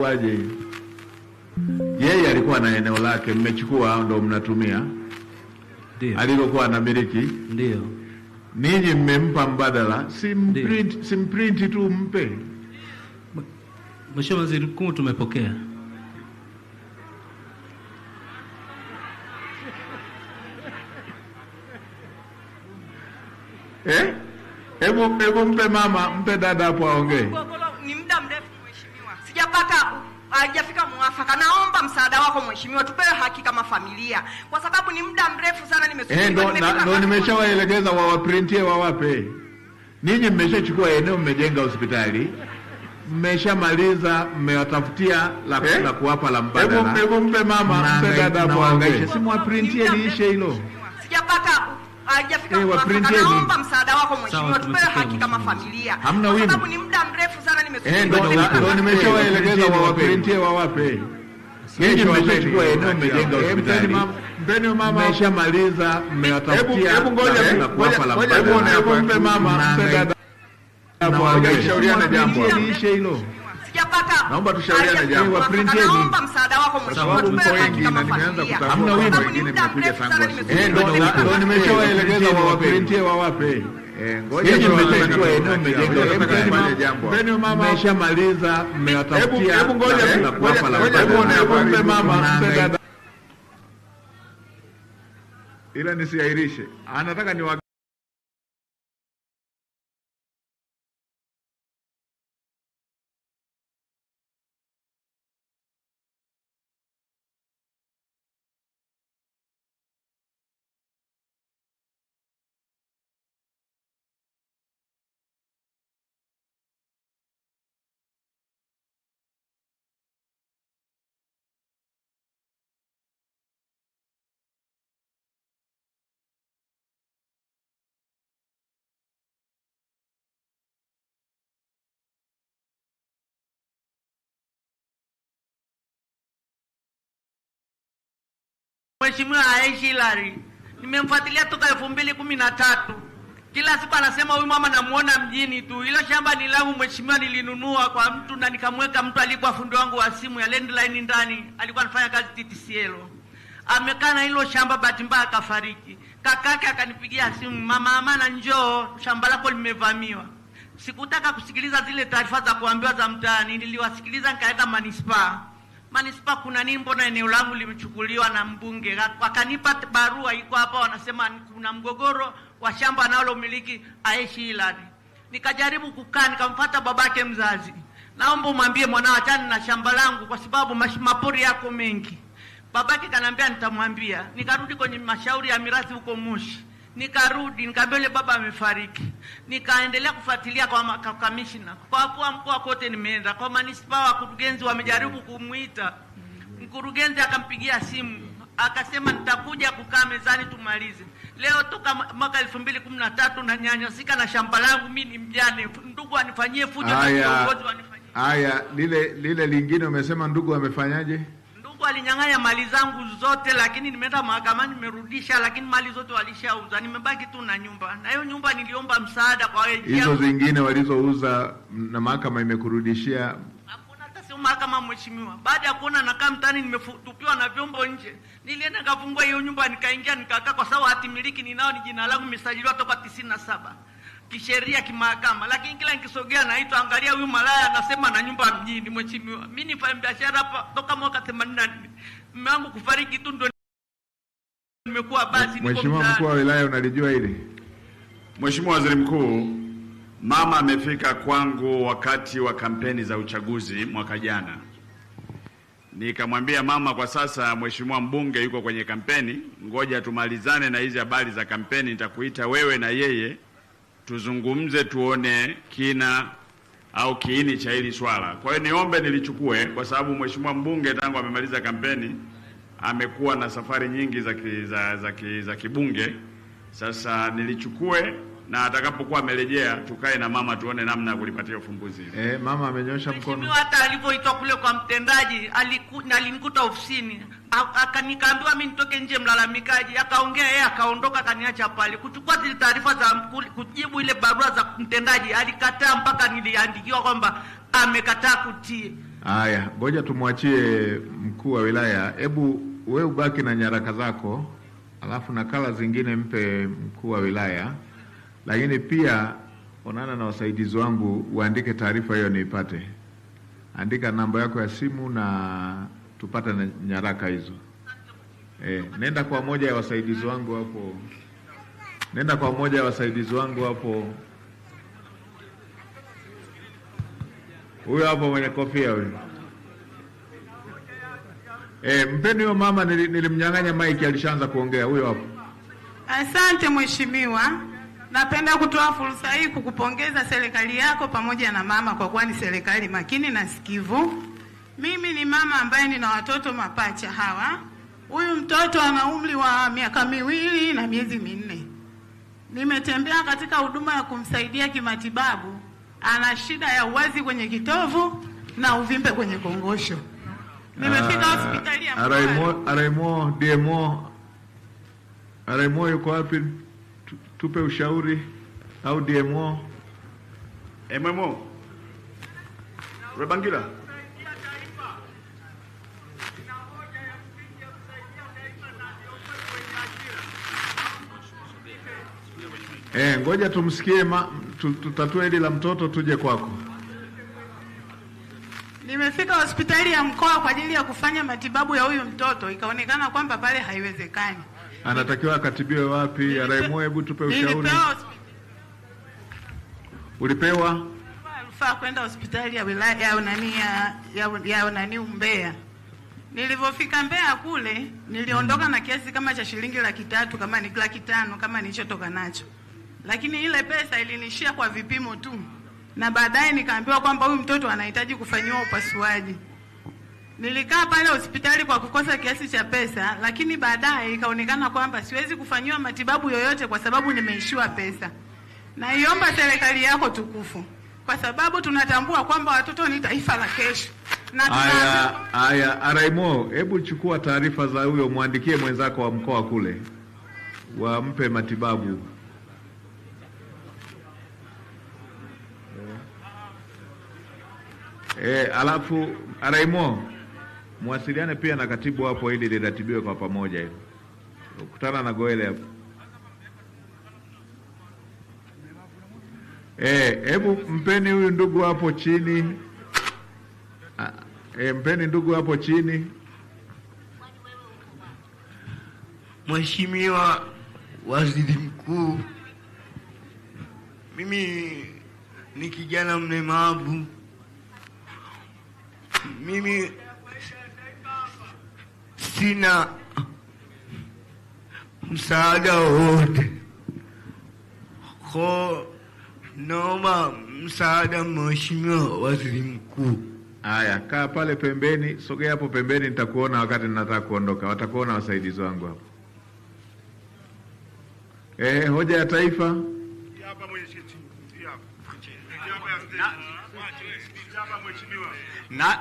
Waje yeye alikuwa na eneo lake, mmechukua ndo mnatumia. Ndio. Alilokuwa anamiliki. Ndio. Ninyi mmempa mbadala, simprint tu mpe. Mheshimiwa Waziri Mkuu, tumepokea. Hebu mpe mama, mpe dada hapo aongee. Ni muda mrefu mheshimiwa, sijapata, hajafika mwafaka. Naomba msaada wako mheshimiwa, tupewe haki kama familia, kwa sababu ni muda mrefu sana nimesubiri. Ndo nimeshawaelekeza wawaprintie wawape. Ninyi mmeshachukua eneo, mmejenga hospitali, mmeshamaliza, mmewatafutia la kuwapa la mbadala. Hebu mpe mama, mpe dada hapo aongee. Simwaprintie liishe hilo. Sijapata, hajafika mwafaka. Naomba msaada wako mheshimiwa, tupewe haki kama familia, kwa sababu ni muda mrefu sana nimesubiri. Ndo nimeshawaelekeza wawaprintie wawape. Ninyi mmeshachukua eneo, mmejenga hospitali, mpeni mama, mmeshamaliza, mmewatafutia la kuwapa la mbadala. Hebu mpe mama, mpe dada hapo aongee. Tushauriane jambo liishe hilo. Sijapata, naomba tushauriane jambo. Naomba msaada wako mheshimiwa, tupewe haki kama familia. Hamna wino wengine mmekuja tangu asubuhi. Ndo nimeshawaelekeza wawaprintie wawape. Ninyi mmechukua eneo, mmejenga hospitali, mpeni mama, mmeshamaliza, mmewatafutia la kuwapa la mbadala. Mpe mama, mpe dada. Ila nisiahirishe, anataka ni Mheshimiwa Aisha Hilary, nimemfuatilia toka 2013. Kila siku anasema huyu mama namuona mjini tu. Hilo shamba ni langu mheshimiwa, nilinunua kwa mtu na nikamweka mtu alikuwa fundi wangu wa simu ya landline ndani, alikuwa anafanya kazi TTCL. Amekaa na hilo shamba, bahati mbaya akafariki. Kakake akanipigia simu, mama Amana, njoo shamba lako limevamiwa. Sikutaka kusikiliza zile taarifa za kuambiwa za mtaani, niliwasikiliza nikaenda manispaa. Manispaa kuna nini, mbona eneo langu limechukuliwa na mbunge? Wakanipa barua iko hapa, wanasema kuna mgogoro wa shamba analomiliki Aisha Hilary. Nikajaribu kukaa, nikamfuata babake mzazi. Naomba umwambie mwanao achane na shamba langu kwa sababu mapori yako mengi. Babake kanambia nitamwambia. Nikarudi kwenye mashauri ya mirathi huko Moshi. Nikarudi, nikamwambia yule baba amefariki. Nikaendelea kufuatilia kwa kamishna. Kwa mkoa kote nimeenda. Kwa manispaa wakurugenzi wamejaribu kumuita. Mkurugenzi akampigia simu. Akasema nitakuja kukaa mezani tumalize. Leo toka mwaka 2013 na nyanyasika na shamba langu, mimi ni mjane. Ndugu anifanyie fujo na viongozi wanifanyie. Haya, lile lingine umesema ndugu amefanyaje? Walinyang'anya mali zangu zote, lakini nimeenda mahakamani nimerudisha, lakini mali zote walishauza. Nimebaki tu na nyumba. Na hiyo nyumba niliomba msaada kwa wewe. Hizo zingine walizouza na mahakama imekurudishia? Hakuna hata sio mahakama mheshimiwa. Baada ya kuona nakaa mtaani nimetupiwa na vyombo nje, nilienda nikafungua hiyo nyumba nikaingia nikakaa, kwa sababu hati miliki ninao, ni jina langu nimesajiliwa toka 97. Kisheria kimahakama, lakini kila nikisogea naitwa, angalia huyu malaya anasema na nyumba mjini. Mheshimiwa, mimi nifanya biashara hapa toka mwaka 84. Mume wangu kufariki tu ndo nimekuwa basi. Mheshimiwa mkuu wa wilaya, unalijua hili? Mheshimiwa Waziri Mkuu, mama amefika kwangu wakati wa kampeni za uchaguzi mwaka jana. Nikamwambia mama, kwa sasa mheshimiwa mbunge yuko kwenye kampeni, ngoja tumalizane na hizi habari za kampeni, nitakuita wewe na yeye tuzungumze, tuone kina au kiini cha hili swala. Kwa hiyo niombe nilichukue, kwa sababu mheshimiwa mbunge tangu amemaliza kampeni amekuwa na safari nyingi za kibunge. Sasa nilichukue, na atakapokuwa amerejea tukae na mama tuone namna ya kulipatia ufumbuzi. Mama amenyosha mkono. Mheshimiwa, hata alipoitwa kule kwa mtendaji alinikuta ofisini. Nikaambiwa mimi nitoke nje mlalamikaji, akaongea yeye akaondoka, akaniacha pale. Kuchukua zile taarifa za kujibu ile barua za mtendaji, alikataa mpaka niliandikiwa kwamba amekataa kutii. Haya, ngoja tumwachie mkuu wa wilaya. Hebu wewe ubaki na nyaraka zako, alafu nakala zingine mpe mkuu wa wilaya, lakini pia onana na wasaidizi wangu uandike taarifa hiyo niipate. Andika namba yako ya simu na tupate na nyaraka hizo. Nenda kwa moja ya wasaidizi wangu hapo. Nenda kwa moja ya wasaidizi wangu hapo. Huyo hapo mwenye kofia huyo. Mpeni huyo mama, nilimnyang'anya mic, alishaanza kuongea. Huyo hapo. Asante mheshimiwa. Napenda kutoa fursa hii kukupongeza serikali yako pamoja na mama kwa kuwa ni serikali makini na sikivu. Mimi ni mama ambaye nina watoto mapacha hawa. Huyu mtoto ana umri wa miaka 2 na miezi 4. Nimetembea katika huduma ya kumsaidia kimatibabu. Ana shida ya uwazi kwenye kitovu na uvimbe kwenye kongosho. Nimefika hospitali ya DMO yuko wapi? Tupe ushauri au DMO. MMO. Rebangira. Ngoja tumsikie tutatue hili la mtoto tuje kwako. Nimefika hospitali ya mkoa kwa ajili ya kufanya matibabu ya huyu mtoto. Ikaonekana kwamba pale haiwezekani. Anatakiwa akatibiwe wapi? Araimo, hebu tupe ushauri. Ulipewa rufaa kwenda hospitali ya wilaya ya Mbeya. Nilipofika Mbeya kule, niliondoka na kiasi kama cha shilingi 300,000 kama ni 500,000 kama nilichotoka nacho. Lakini ile pesa ilinishia kwa vipimo tu. Na baadaye nikaambiwa kwamba huyu mtoto anahitaji kufanyiwa upasuaji. Nilikaa pale hospitali kwa kukosa kiasi cha pesa, lakini baadaye ikaonekana kwamba siwezi kufanyiwa matibabu yoyote kwa sababu nimeishiwa pesa. Naiomba serikali yako tukufu, kwa sababu tunatambua kwamba watoto ni taifa la kesho. Aya, Araimo, hebu chukua taarifa za huyo, muandikie mwenzako wa mkoa kule. Wampe matibabu. Alafu Araimo, muwasiliane pia na katibu hapo ili liratibiwe kwa pamoja hiyo. Ukutana na Goele hapo. Hebu mpeni huyu ndugu hapo chini. Mpeni ndugu hapo chini. Mheshimiwa Waziri Mkuu, mimi ni kijana mlemavu. Mimi sina msaada wowote. Kwa naomba msaada Mheshimiwa Waziri Mkuu. Haya, kaa pale pembeni, sogea hapo pembeni, nitakuona wakati ninataka kuondoka. Watakuona wasaidizi wangu hapo. Hoja ya taifa. Hapa mwenyekiti. Na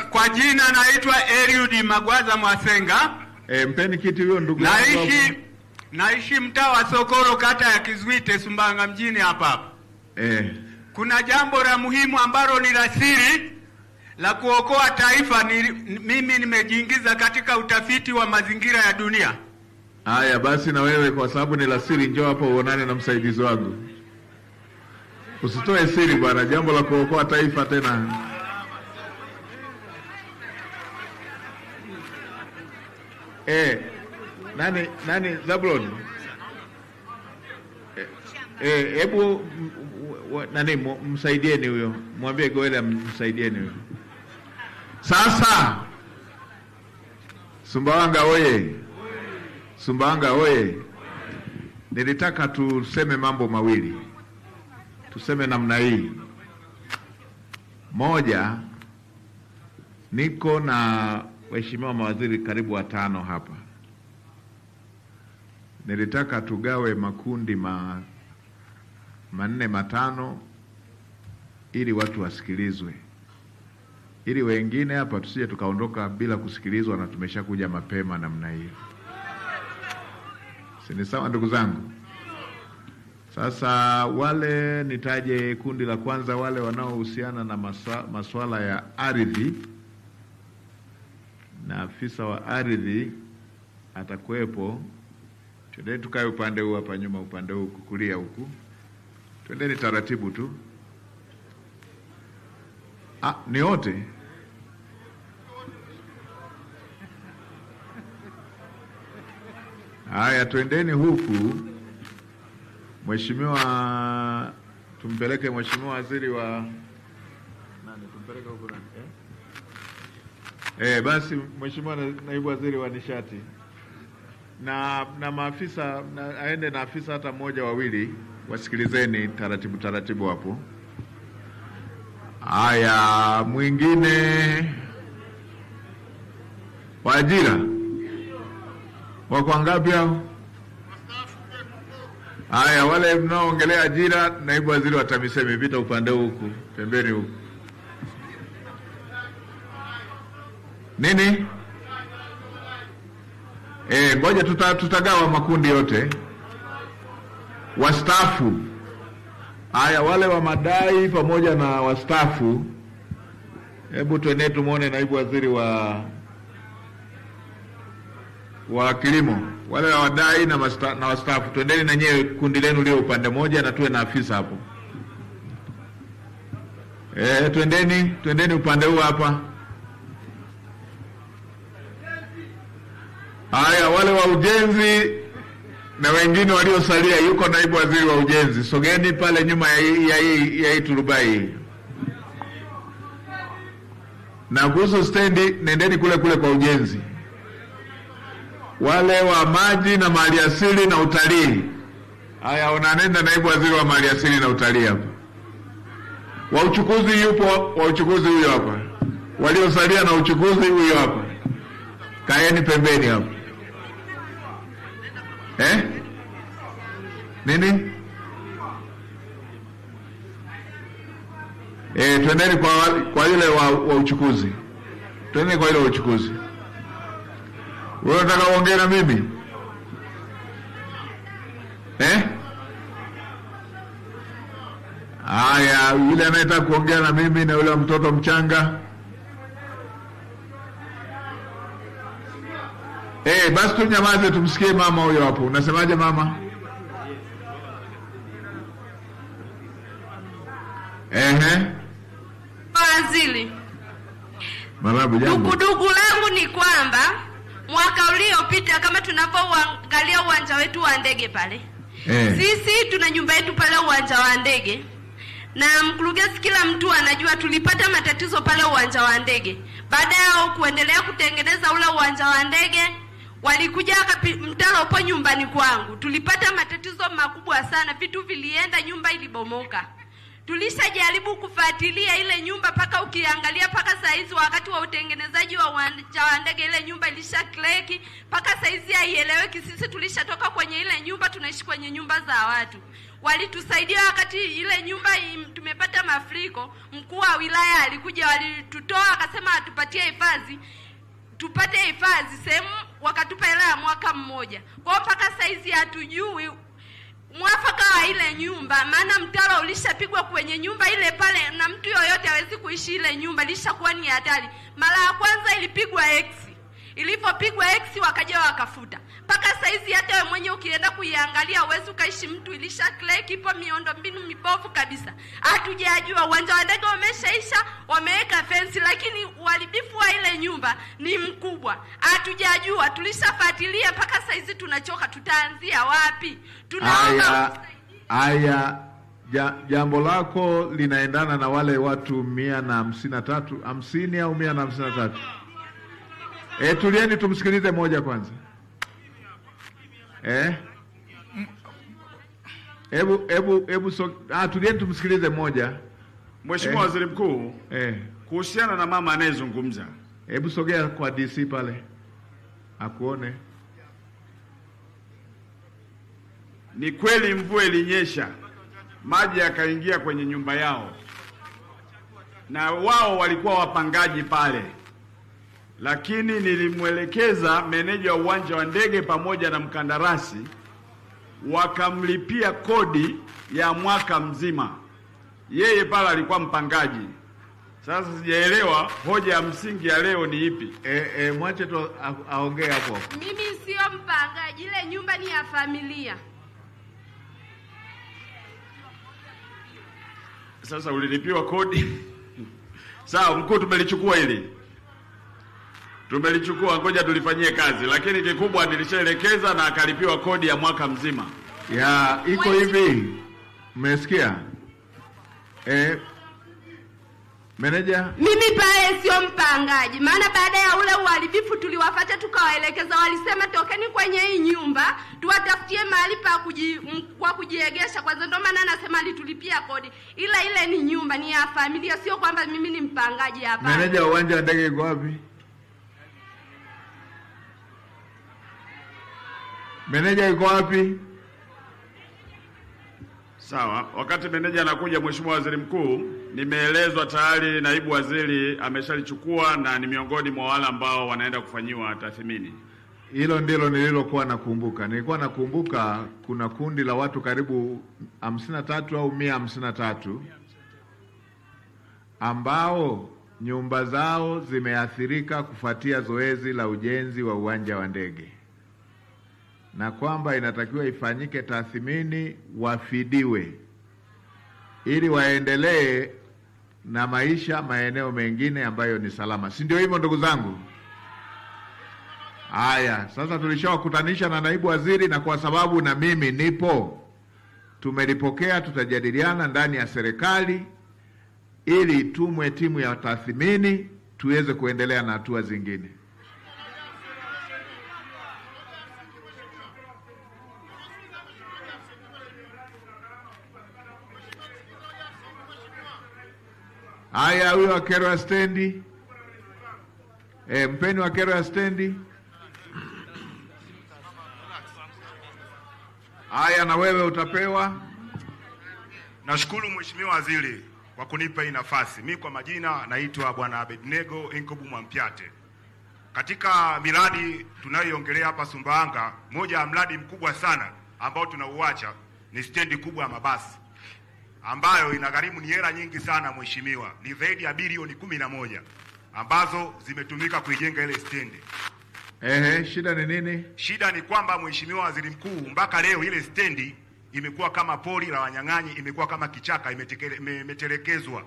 kwa jina naitwa Eliud Magwaza Mwasenga. Mpeni kiti huyo ndugu. Naishi mtaa wa Sokoro, kata ya Kizwite, Sumbawanga mjini hapa. Kuna jambo la muhimu ambalo ni la siri la kuokoa taifa. Mimi nimejiingiza katika utafiti wa mazingira ya dunia. Haya basi, na wewe kwa sababu ni la siri, njoo hapo uonane na msaidizi wangu. Usitoe siri bwana, jambo la kuokoa taifa tena. Nani Zablon? Hebu nani msaidieni huyo. Mwambie Goele msaidieni huyo. Sasa Sumbawanga oye. Sumbawanga oye. Nilitaka tuseme mambo mawili. Tuseme namna hii. Moja, niko na waheshimiwa mawaziri karibu 5 hapa. Nilitaka tugawe makundi 4 5 ili watu wasikilizwe. Ili wengine hapa tusije tukaondoka bila kusikilizwa na tumeshakuja mapema namna hiyo. Si ni sawa ndugu zangu? Sasa wale nitaje kundi la kwanza, wale wanaohusiana na masuala ya ardhi, na afisa wa ardhi atakuwepo. Twendeni tukae upande huu hapa nyuma, upande huu kulia huku. Twendeni taratibu tu. Ni wote? Haya, twendeni huku. Mheshimiwa, tumpeleke Mheshimiwa Waziri wa nani, tumpeleke huko nani? Basi Mheshimiwa Naibu Waziri wa Nishati na maafisa aende na afisa hata mmoja wawili, wasikilizeni taratibu hapo. Haya, mwingine wa ajira wako ngapi hao? Haya, wale mnaoongelea ajira, Naibu Waziri wa TAMISEMI, vita upande huku pembeni huku. Nini? Ngoja tutagawa makundi yote. Wastaafu. Haya, wale wa madai pamoja na wastaafu, hebu twende tumuone Naibu Waziri wa Kilimo. Wale wa madai na wastaafu, twendeni na nyewe kundi lenu lio upande moja, na tuwe na afisa hapo. Twendeni upande huu hapa. Haya, wale wa ujenzi na wengine waliosalia, yuko Naibu Waziri wa Ujenzi, sogeni pale nyuma ya hii turubai. Na kuhusu stendi, nendeni kule kwa ujenzi. Wale wa maji na maliasili na utalii, haya, unanenda Naibu Waziri wa maliasili na utalii hapa. Wa uchukuzi yupo, wa uchukuzi huyo hapa. Waliosalia na uchukuzi huyo hapa. Kaeni pembeni hapa. Nini? Twendeni kwa yule wa uchukuzi. Twendeni kwa yule wa uchukuzi. Wewe unataka uongee na mimi? Haya, yule anayetaka kuongea na mimi na yule wa mtoto mchanga. Basi tunyamaze tumsikie mama huyo hapo. Unasemaje mama? Waziri, dugu langu ni kwamba mwaka uliopita, kama tunapoangalia uwanja wetu wa ndege pale, sisi tuna nyumba yetu pale uwanja wa ndege, na mkurugenzi, kila mtu anajua tulipata matatizo pale uwanja wa ndege. Baada ya kuendelea kutengeneza ule uwanja wa ndege, walikuja mtaro hapo nyumbani kwangu. Tulipata matatizo makubwa sana, vitu vilienda, nyumba ilibomoka. Tulishajaribu kufuatilia ile nyumba paka ukiangalia paka saizi wakati wa utengenezaji wa uwanja wa ndege ile nyumba ilisha kleki, paka saizi haieleweki. Sisi tulishatoka kwenye ile nyumba, tunaishi kwenye nyumba za watu. Walitusaidia wakati ile nyumba tumepata mafuriko. Mkuu wa wilaya alikuja, walitutoa akasema atupatie hifadhi, tupate hifadhi sehemu, wakatupa hela ya mwaka mmoja. Kwa mpaka saizi hatujui mwafaka wa ile nyumba, maana mtaro ulishapigwa kwenye nyumba ile pale, na mtu yoyote hawezi kuishi ile nyumba, ilishakuwa ni hatari. Mara ya kwanza ilipigwa X, ilipopigwa X wakaja wakafuta. Paka saizi hata wewe mwenyewe ukienda kuiangalia uwezi ukaishi, mtu ilisha crack, ipo miondo mbinu mibovu kabisa. Hatujajua uwanja wa ndege umeshaisha, wameweka fence, lakini uharibifu wa ile nyumba ni mkubwa. Hatujajua, tulishafuatilia paka saizi tunachoka, tutaanzia wapi? Tunaomba jambo lako linaendana na wale watu 153, 50 au 153. Tulieni tumsikilize moja kwanza. Tulieni tumsikilize moja. Mheshimiwa Waziri Mkuu, kuhusiana na mama anayezungumza, hebu sogea kwa DC pale akuone. Ni kweli mvua ilinyesha, maji yakaingia kwenye nyumba yao, na wao walikuwa wapangaji pale, lakini nilimwelekeza meneja wa uwanja wa ndege pamoja na mkandarasi wakamlipia kodi ya mwaka mzima. Yeye pale alikuwa mpangaji. Sasa sijaelewa hoja ya msingi ya leo ni ipi? Mwache tu aongee hapo. Mimi sio mpangaji, ile nyumba ni ya familia. Sasa ulilipiwa kodi. Sawa, mkuu, tumelichukua hili. Tumelichukua, ngoja tulifanyie kazi, lakini kikubwa nilishaelekeza na akalipiwa kodi ya mwaka mzima. Ya iko hivi. Mmesikia? Meneja, Mimi pale sio mpangaji, maana baada ya ule uharibifu tuliwafuata tukawaelekeza, walisema tokeni kwenye hii nyumba tuwatafutie mahali pa kujiegesha. Kwanza ndio maana anasema alitulipia kodi, ila ile ni nyumba, ni ya familia, sio kwamba mimi ni mpangaji hapa. Meneja, uwanja wa ndege uko wapi? Meneja yuko wapi? Sawa, wakati meneja anakuja, Mheshimiwa Waziri Mkuu, nimeelezwa tayari naibu waziri ameshalichukua na ni miongoni mwa wale ambao wanaenda kufanyiwa tathmini. Hilo ndilo nililokuwa nakumbuka. Nilikuwa nakumbuka kuna kundi la watu karibu 53 au 153 ambao nyumba zao zimeathirika kufuatia zoezi la ujenzi wa uwanja wa ndege, na kwamba inatakiwa ifanyike tathmini, wafidiwe ili waendelee na maisha maeneo mengine ambayo ni salama. Si ndio hivyo ndugu zangu? Haya, sasa tulishawakutanisha na naibu waziri, na kwa sababu na mimi nipo, tumelipokea, tutajadiliana ndani ya serikali ili itumwe timu ya tathmini tuweze kuendelea na hatua zingine. Haya, huyo wa kero ya stendi. Mpeni wa kero ya stendi. Haya, na wewe utapewa. Nashukuru Mheshimiwa Waziri kwa kunipa hii nafasi. Mimi kwa majina naitwa Bwana Abednego Inkobu Mwampiate. Katika miradi tunayoiongelea hapa Sumbawanga, moja ya mradi mkubwa sana ambao tunauacha ni stendi kubwa ya mabasi ambayo inagharimu ni hela nyingi sana mheshimiwa. Ni zaidi ya bilioni 11 ambazo zimetumika kuijenga ile stendi. Shida ni nini? Shida ni kwamba Mheshimiwa Waziri Mkuu, mpaka leo ile stendi imekuwa kama pori la wanyang'anyi, imekuwa kama kichaka, imetelekezwa.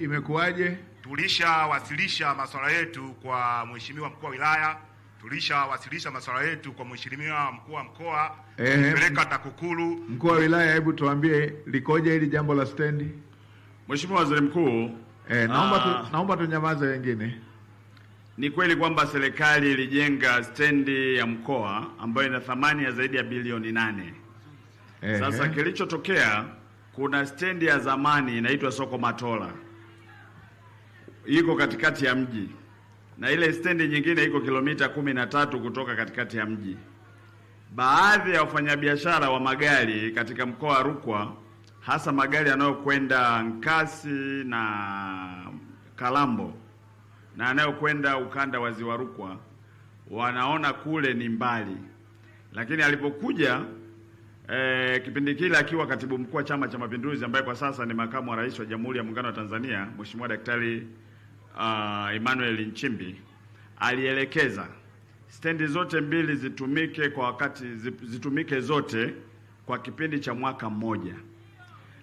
Imekuwaje? Tulishawasilisha masuala yetu kwa Mheshimiwa mkuu wa wilaya, tulishawasilisha masuala yetu kwa Mheshimiwa mkuu wa mkoa, peleka TAKUKURU. Mkuu wa wilaya, hebu tuambie likoje hili jambo la stendi? Mheshimiwa Waziri Mkuu, naomba tunyamaze wengine. Ni kweli kwamba serikali ilijenga stendi ya mkoa ambayo ina thamani ya zaidi ya bilioni 8. Sasa kilichotokea, kuna stendi ya zamani inaitwa Soko Matola, iko katikati ya mji, na ile stendi nyingine iko kilomita 13 kutoka katikati ya mji. Baadhi ya wafanyabiashara wa magari katika mkoa wa Rukwa, hasa magari yanayokwenda Nkasi na Kalambo na yanayokwenda ukanda wa Ziwa Rukwa, wanaona kule ni mbali. Lakini alipokuja kipindi kile akiwa katibu mkuu wa Chama cha Mapinduzi, ambaye kwa sasa ni makamu wa rais wa Jamhuri ya Muungano wa Tanzania, Mheshimiwa Daktari Emmanuel Nchimbi, alielekeza stendi zote mbili zitumike kwa wakati, zitumike zote kwa kipindi cha mwaka mmoja.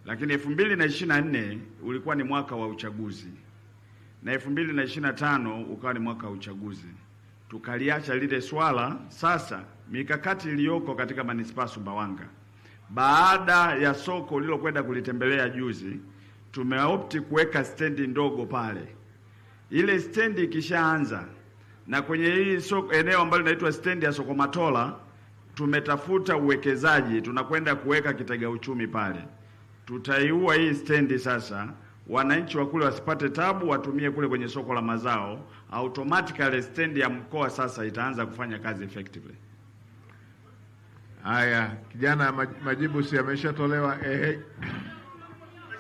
Lakini 2024 ulikuwa ni mwaka wa uchaguzi na 2025 ukawa ni mwaka wa uchaguzi. Tukaliacha lile swala. Sasa mikakati iliyoko katika manispaa Sumbawanga, baada ya soko lilokwenda kulitembelea juzi, tumeopti kuweka stendi ndogo pale. Ile stendi ikishaanza, na kwenye hii soko, eneo ambalo linaitwa stendi ya Soko Matola, tumetafuta uwekezaji, tunakwenda kuweka kitega uchumi pale. Tutaiua hii stendi sasa, wananchi wa kule wasipate tabu, watumie kule kwenye soko la mazao. Automatically stendi ya mkoa sasa itaanza kufanya kazi effectively. Haya, kijana, majibu si yameshatolewa?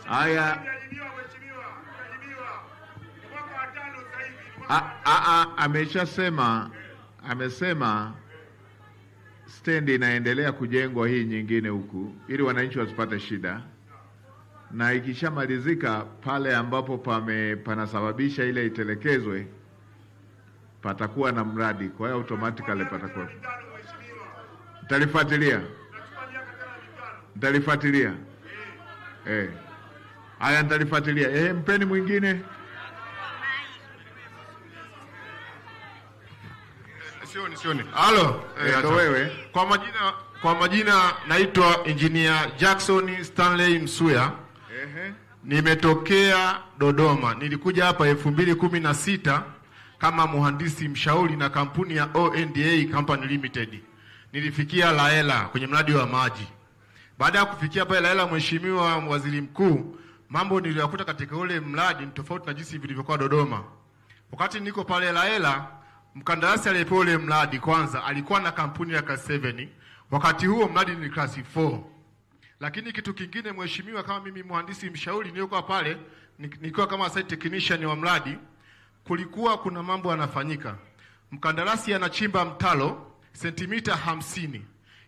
Haya, ameshasema, amesema stendi inaendelea kujengwa hii nyingine huku ili wananchi wasipate shida, na ikishamalizika pale ambapo panasababisha ile itelekezwe patakuwa na mradi, kwa hiyo automatically patakuwa. Nitalifuatilia. Haya, nitalifuatilia. Mpeni mwingine. Sioni. Halo. Ndo wewe. Kwa majina naitwa Engineer Jackson Stanley Msuya. Nimetokea Dodoma. Nilikuja hapa 2016 kama mhandisi mshauri na kampuni ya ONDA Company Limited. Nilifikia Laela kwenye mradi wa maji. Baada ya kufikia pale Laela, Mheshimiwa Waziri Mkuu, mambo niliyokuta katika ule mradi ni tofauti na jinsi vilivyokuwa Dodoma. Wakati niko pale Laela, mkandarasi aliyepewa ule mradi kwanza alikuwa na kampuni ya class 7. Wakati huo mradi ni class 4. Lakini kitu kingine, mheshimiwa, kama mimi mhandisi mshauri nilikuwa pale nikiwa kama site technician wa mradi, kulikuwa kuna mambo yanafanyika. Mkandarasi anachimba mtalo sentimita 50.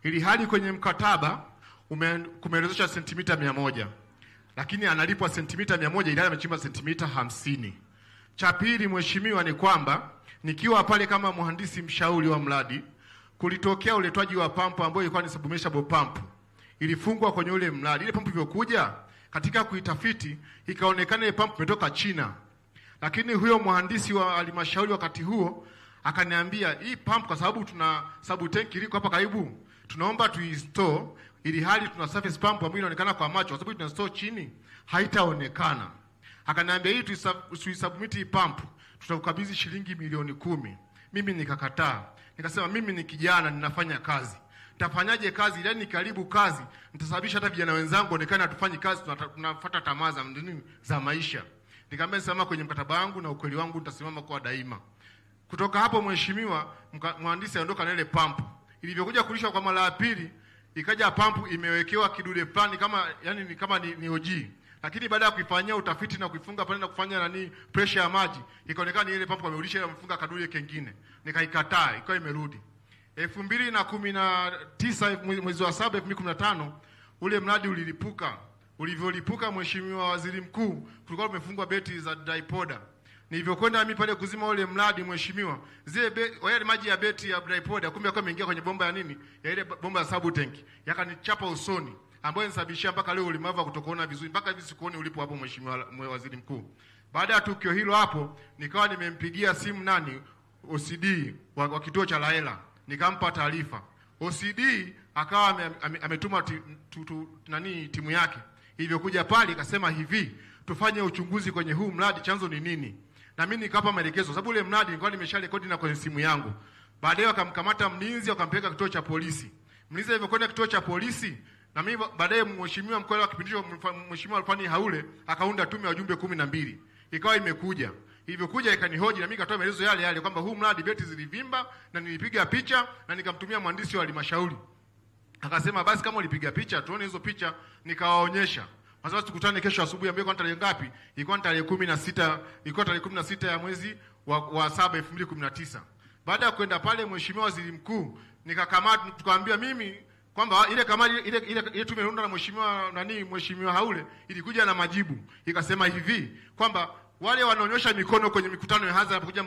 Ili hali kwenye mkataba kumeelezwa sentimita 100. Lakini analipwa sentimita 100 ili amechimba sentimita 50. Cha pili, mheshimiwa, ni kwamba nikiwa pale kama mhandisi mshauri wa mradi, kulitokea uletwaji wa pampu ambayo ilikuwa ni submersible pump. Ilifungwa kwenye ule mradi. Ile pampu ilivyokuja katika kuitafiti ikaonekana ile pampu imetoka China. Lakini huyo mhandisi wa halmashauri wakati huo akaniambia, hii pampu kwa sababu tuna tanki liko hapa karibu, tunaomba tuinstall, ili hali tuna surface pump ambayo inaonekana kwa macho, kwa sababu tunastore chini haitaonekana. Akaniambia, hii tuisubmit hii pump, tutakukabidhi shilingi milioni 10. Mimi nikakataa. Nikasema mimi ni kijana ninafanya kazi. Nitafanyaje kazi? Yaani nikaribu kazi, nitasababisha hata vijana wenzangu onekana hatufanyi kazi, tunafuata tamaa za maisha. Nikamwambia sema kwenye mkataba wangu na ukweli wangu nitasimama kwa daima. Kutoka hapo mheshimiwa, mhandisi aondoka na ile pump. Ilivyokuja kulishwa kwa mara ya pili, ikaja pump imewekewa kidude plani kama ni OG. Lakini baada ya kuifanyia utafiti na kuifunga pale na kufanya pressure ya maji, ikaonekana ile pump amerudisha ile mfunga kadude kingine. Nikaikataa, ikawa imerudi. 2019 mwezi wa 7 2015 ule mradi ulilipuka. Ulivyolipuka mheshimiwa waziri mkuu, kulikuwa kumefungwa beti za dipoda. Nilivyokwenda mimi pale kuzima ule mradi mheshimiwa, wale maji ya beti ya dipoda kumbe yakawa yameingia kwenye bomba ya ya ile bomba ya sub tank. Yakanichapa usoni, ambayo nisababishia mpaka leo ulemavu wa kutokuona vizuri, mpaka hivi sikuoni ulipo hapo mheshimiwa waziri mkuu. Baada ya tukio hilo hapo, nikawa nimempigia simu OCD wa kituo cha Laela, nikampa taarifa. OCD akawa ametuma timu yake. Hivyo kuja pale akasema hivi, tufanye uchunguzi kwenye huu mradi, chanzo ni nini? Na mimi nikapa maelekezo, sababu ule mradi nilikuwa nimesharekodi na kwenye simu yangu. Baadaye wakamkamata mlinzi, wakampeleka kituo cha polisi. Mlinzi alivyokwenda kituo cha polisi, na mimi baadaye mheshimiwa mkuu wa kipindi hicho mheshimiwa Alfani Haule akaunda tume ya wajumbe 12. Ikawa imekuja. Hivyo kuja ikanihoji na mimi nikatoa maelezo yale kwamba huu mradi beti zilivimba, na nilipiga picha na nikamtumia mhandisi wa halmashauri. Akasema basi kama ulipiga picha tuone hizo picha. Nikawaonyesha. Kwa sababu tukutane kesho asubuhi, ambayo kwa tarehe ngapi? Ilikuwa tarehe 16, ilikuwa tarehe 16 ya mwezi wa 7 2019. Baada ya kwenda pale mheshimiwa waziri mkuu, nikakamata tukamwambia mimi kwamba ile kamati ile tumeunda na mheshimiwa Haule ilikuja na majibu. Ikasema hivi kwamba wale wanaonyesha mikono kwenye mikutano ya hadhara kuja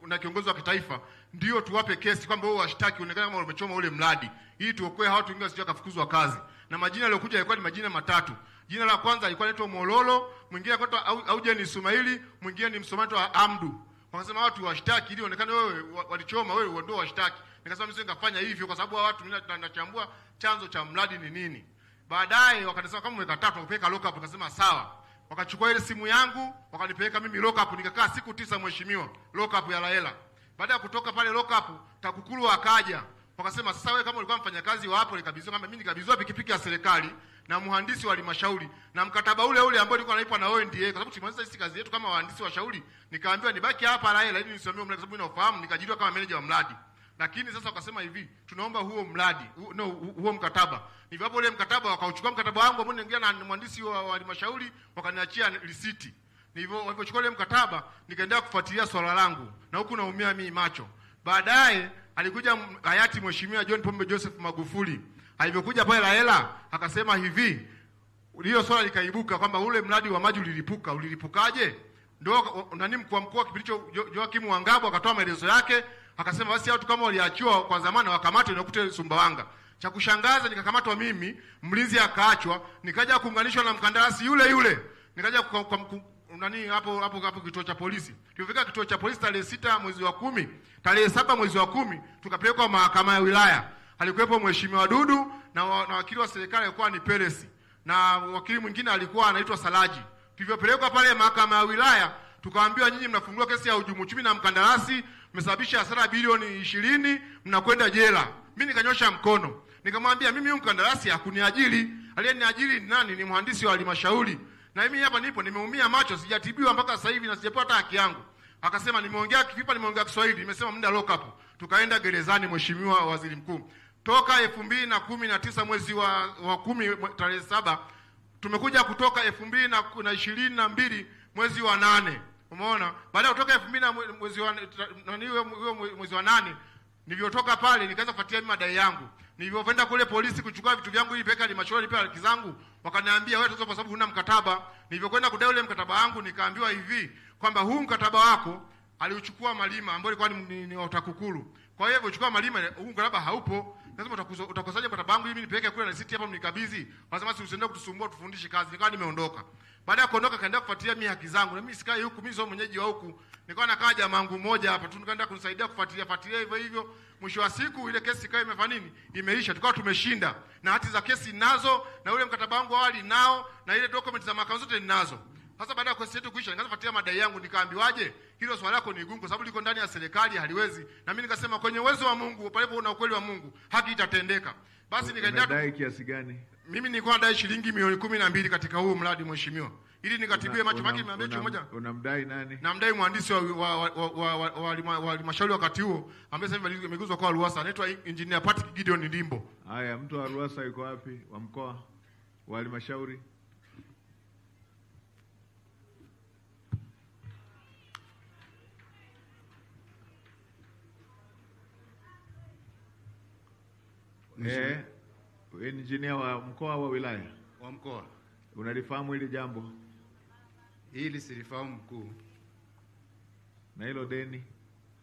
na kiongozi wa kitaifa ndio tuwape kesi kwamba wao washtaki onekana kama wamechoma ule mradi, ili tuokoe hao watu wengine wasije kafukuzwa kazi. Na majina yaliokuja yalikuwa ni majina matatu. Jina la kwanza alikuwa anaitwa Mololo, mwingine anaitwa Auje ni Ismaili, mwingine ni Msomato wa Amdu. Wakasema watu washtaki ili onekane wewe walichoma, wewe ndio washtaki. Nikasema mimi singafanya hivyo kwa sababu watu mimi nachambua chanzo cha mradi ni nini. Baadaye wakasema kama umekataa tukupeleka lock up. Nikasema sawa. Wakachukua ile simu yangu, wakanipeleka mimi lock up, nikakaa siku 9 mheshimiwa, lock up ya Laela. Baada ya kutoka pale lock up, TAKUKURU akaja. Wakasema sasa wewe kama ulikuwa mfanyakazi wa hapo, nikabidhiwa kama mimi nikabidhiwa pikipiki ya serikali na mhandisi wa halmashauri na mkataba ule ambao nilikuwa nalipwa na ONDA, kwa sababu tumemaliza sisi kazi yetu kama wahandisi wa shauri. Nikaambiwa nibaki hapa Laela ili nisimamie mradi, sababu ninaofahamu, nikajiliwa kama manager wa mradi. Lakini sasa wakasema hivi, tunaomba huo mradi, huo mkataba. Nilipo ule mkataba wakauchukua mkataba wangu ambao niliingia na mhandisi wa halmashauri, wakaniachia risiti. Walipochukua ule mkataba, nikaendelea kufuatilia swala langu na huku naumia mimi macho. Baadaye alikuja hayati Mheshimiwa John Pombe Joseph Magufuli. Alivyokuja pale Laela akasema hivi, hiyo swala likaibuka kwamba ule mradi wa maji ulilipukaje? Ndio nani mkuu wa mkoa kipilicho Joakim Wangabo akatoa maelezo yake, akasema basi watu kama waliachiwa kwa zamani wakamatwe nikute Sumbawanga. Cha kushangaza nikakamatwa mimi, mlinzi akaachwa, nikaja kuunganishwa na mkandarasi yule. Nikaja hapo kituo cha polisi. Tulifika kituo cha polisi tarehe 6 mwezi wa 10, tarehe 7 mwezi wa 10 tukapelekwa mahakama ya wilaya. Alikuwepo Mheshimiwa Dudu na wakili wa serikali alikuwa ni Peresi. Na wakili mwingine alikuwa anaitwa Salaji. Tulivyopelekwa pale mahakama ya wilaya, tukaambiwa nyinyi mnafungua kesi ya hujumu uchumi na mkandarasi, mmesababisha hasara bilioni 20, mnakwenda jela. Mimi nikanyosha mkono. Nikamwambia mimi huyu mkandarasi hakuniajiri. Aliyeniajiri ni nani? Ni mhandisi wa halmashauri. Na mimi hapa nipo nimeumia macho, sijatibiwa mpaka sasa hivi na sijapata haki yangu. Akasema nimeongea Kifipa, nimeongea Kiswahili, nimesema muda lock up. Tukaenda gerezani Mheshimiwa Waziri Mkuu. Toka 2019 mwezi wa 10 tarehe 7 tumekuja kutoka 2022 mwezi wa 8. Umeona? Baada ya kutoka 2000 mwezi wa 8 nilivyotoka pale nikaanza kufuatia madai yangu. Nilivyoenda kule polisi kuchukua vitu vyangu ili peka halmashauri pia haki zangu, wakaniambia wewe tuzo kwa sababu huna mkataba. Nilivyokwenda kudai ule mkataba wangu nikaambiwa hivi kwamba huu mkataba wako aliuchukua Malima ambaye alikuwa ni wa TAKUKURU. Kwa hiyo uchukua Malima, huu mkataba haupo. Lazima utakosaje mkataba wangu ili nipeleke kule na risiti hapa mnikabidhi. Wanasema si usiende kutusumbua tufundishe kazi. Nikawa nimeondoka. Baada ya kuondoka kaenda kufuatilia mimi haki zangu. Na mimi sikai huku, mimi sio mwenyeji wa huku. Nikawa nakaa jamaa wangu mmoja hapa tu nikaenda kunisaidia kufuatilia hivyo. Mwisho wa siku ile kesi ikawa imefanya nini? Imeisha. Tukawa tumeshinda. Na hati za kesi ninazo, na ule mkataba wangu awali nao, na ile document za mahakama zote ninazo. Sasa baada ya kesi yetu kuisha nikaanza kufuatilia madai yangu, nikaambiwaje hilo swala lako ni gumu kwa sababu liko ndani ya serikali haliwezi. Na mimi nikasema kwenye uwezo wa Mungu, palipo na ukweli wa Mungu, haki itatendeka. Basi nikaenda. Unadai kiasi gani? Mimi nilikuwa nadai shilingi milioni 12 katika huu mradi Mheshimiwa. Ili nikatibie macho maki nimeambia moja. Unamdai nani? Namdai mhandisi wa halmashauri wakati huo ambaye sasa hivi ameguzwa kwa Ruwasa, anaitwa Engineer Patrick Gideon Ndimbo. Haya, mtu wa Ruwasa yuko wapi? Wa mkoa wa halmashauri? Engineer wa mkoa wa wilaya? Wa mkoa. Unalifahamu hili jambo? Hili silifahamu mkuu. Na hilo deni?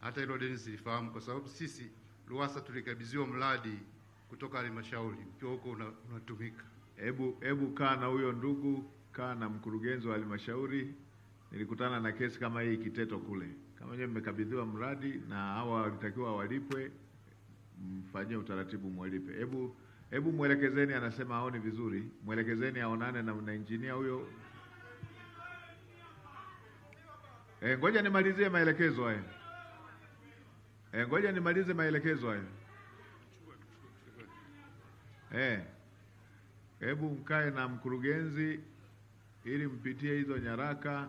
Hata hilo deni silifahamu kwa sababu sisi Ruwasa tulikabidhiwa mradi kutoka halmashauri. Ukiwa huko unatumika. Hebu kaa na huyo ndugu, kaa na mkurugenzi wa halmashauri. Nilikutana na kesi kama hii Kiteto kule. Kama nyewe mmekabidhiwa mradi na hawa walitakiwa walipwe, mfanyie utaratibu mwalipe. Hebu mwelekezeni, anasema haoni vizuri. Mwelekezeni aonane na engineer huyo. Ngoja nimalizie maelekezo haya. Ngoja nimalize maelekezo haya. Hebu mkae na mkurugenzi ili mpitie hizo nyaraka.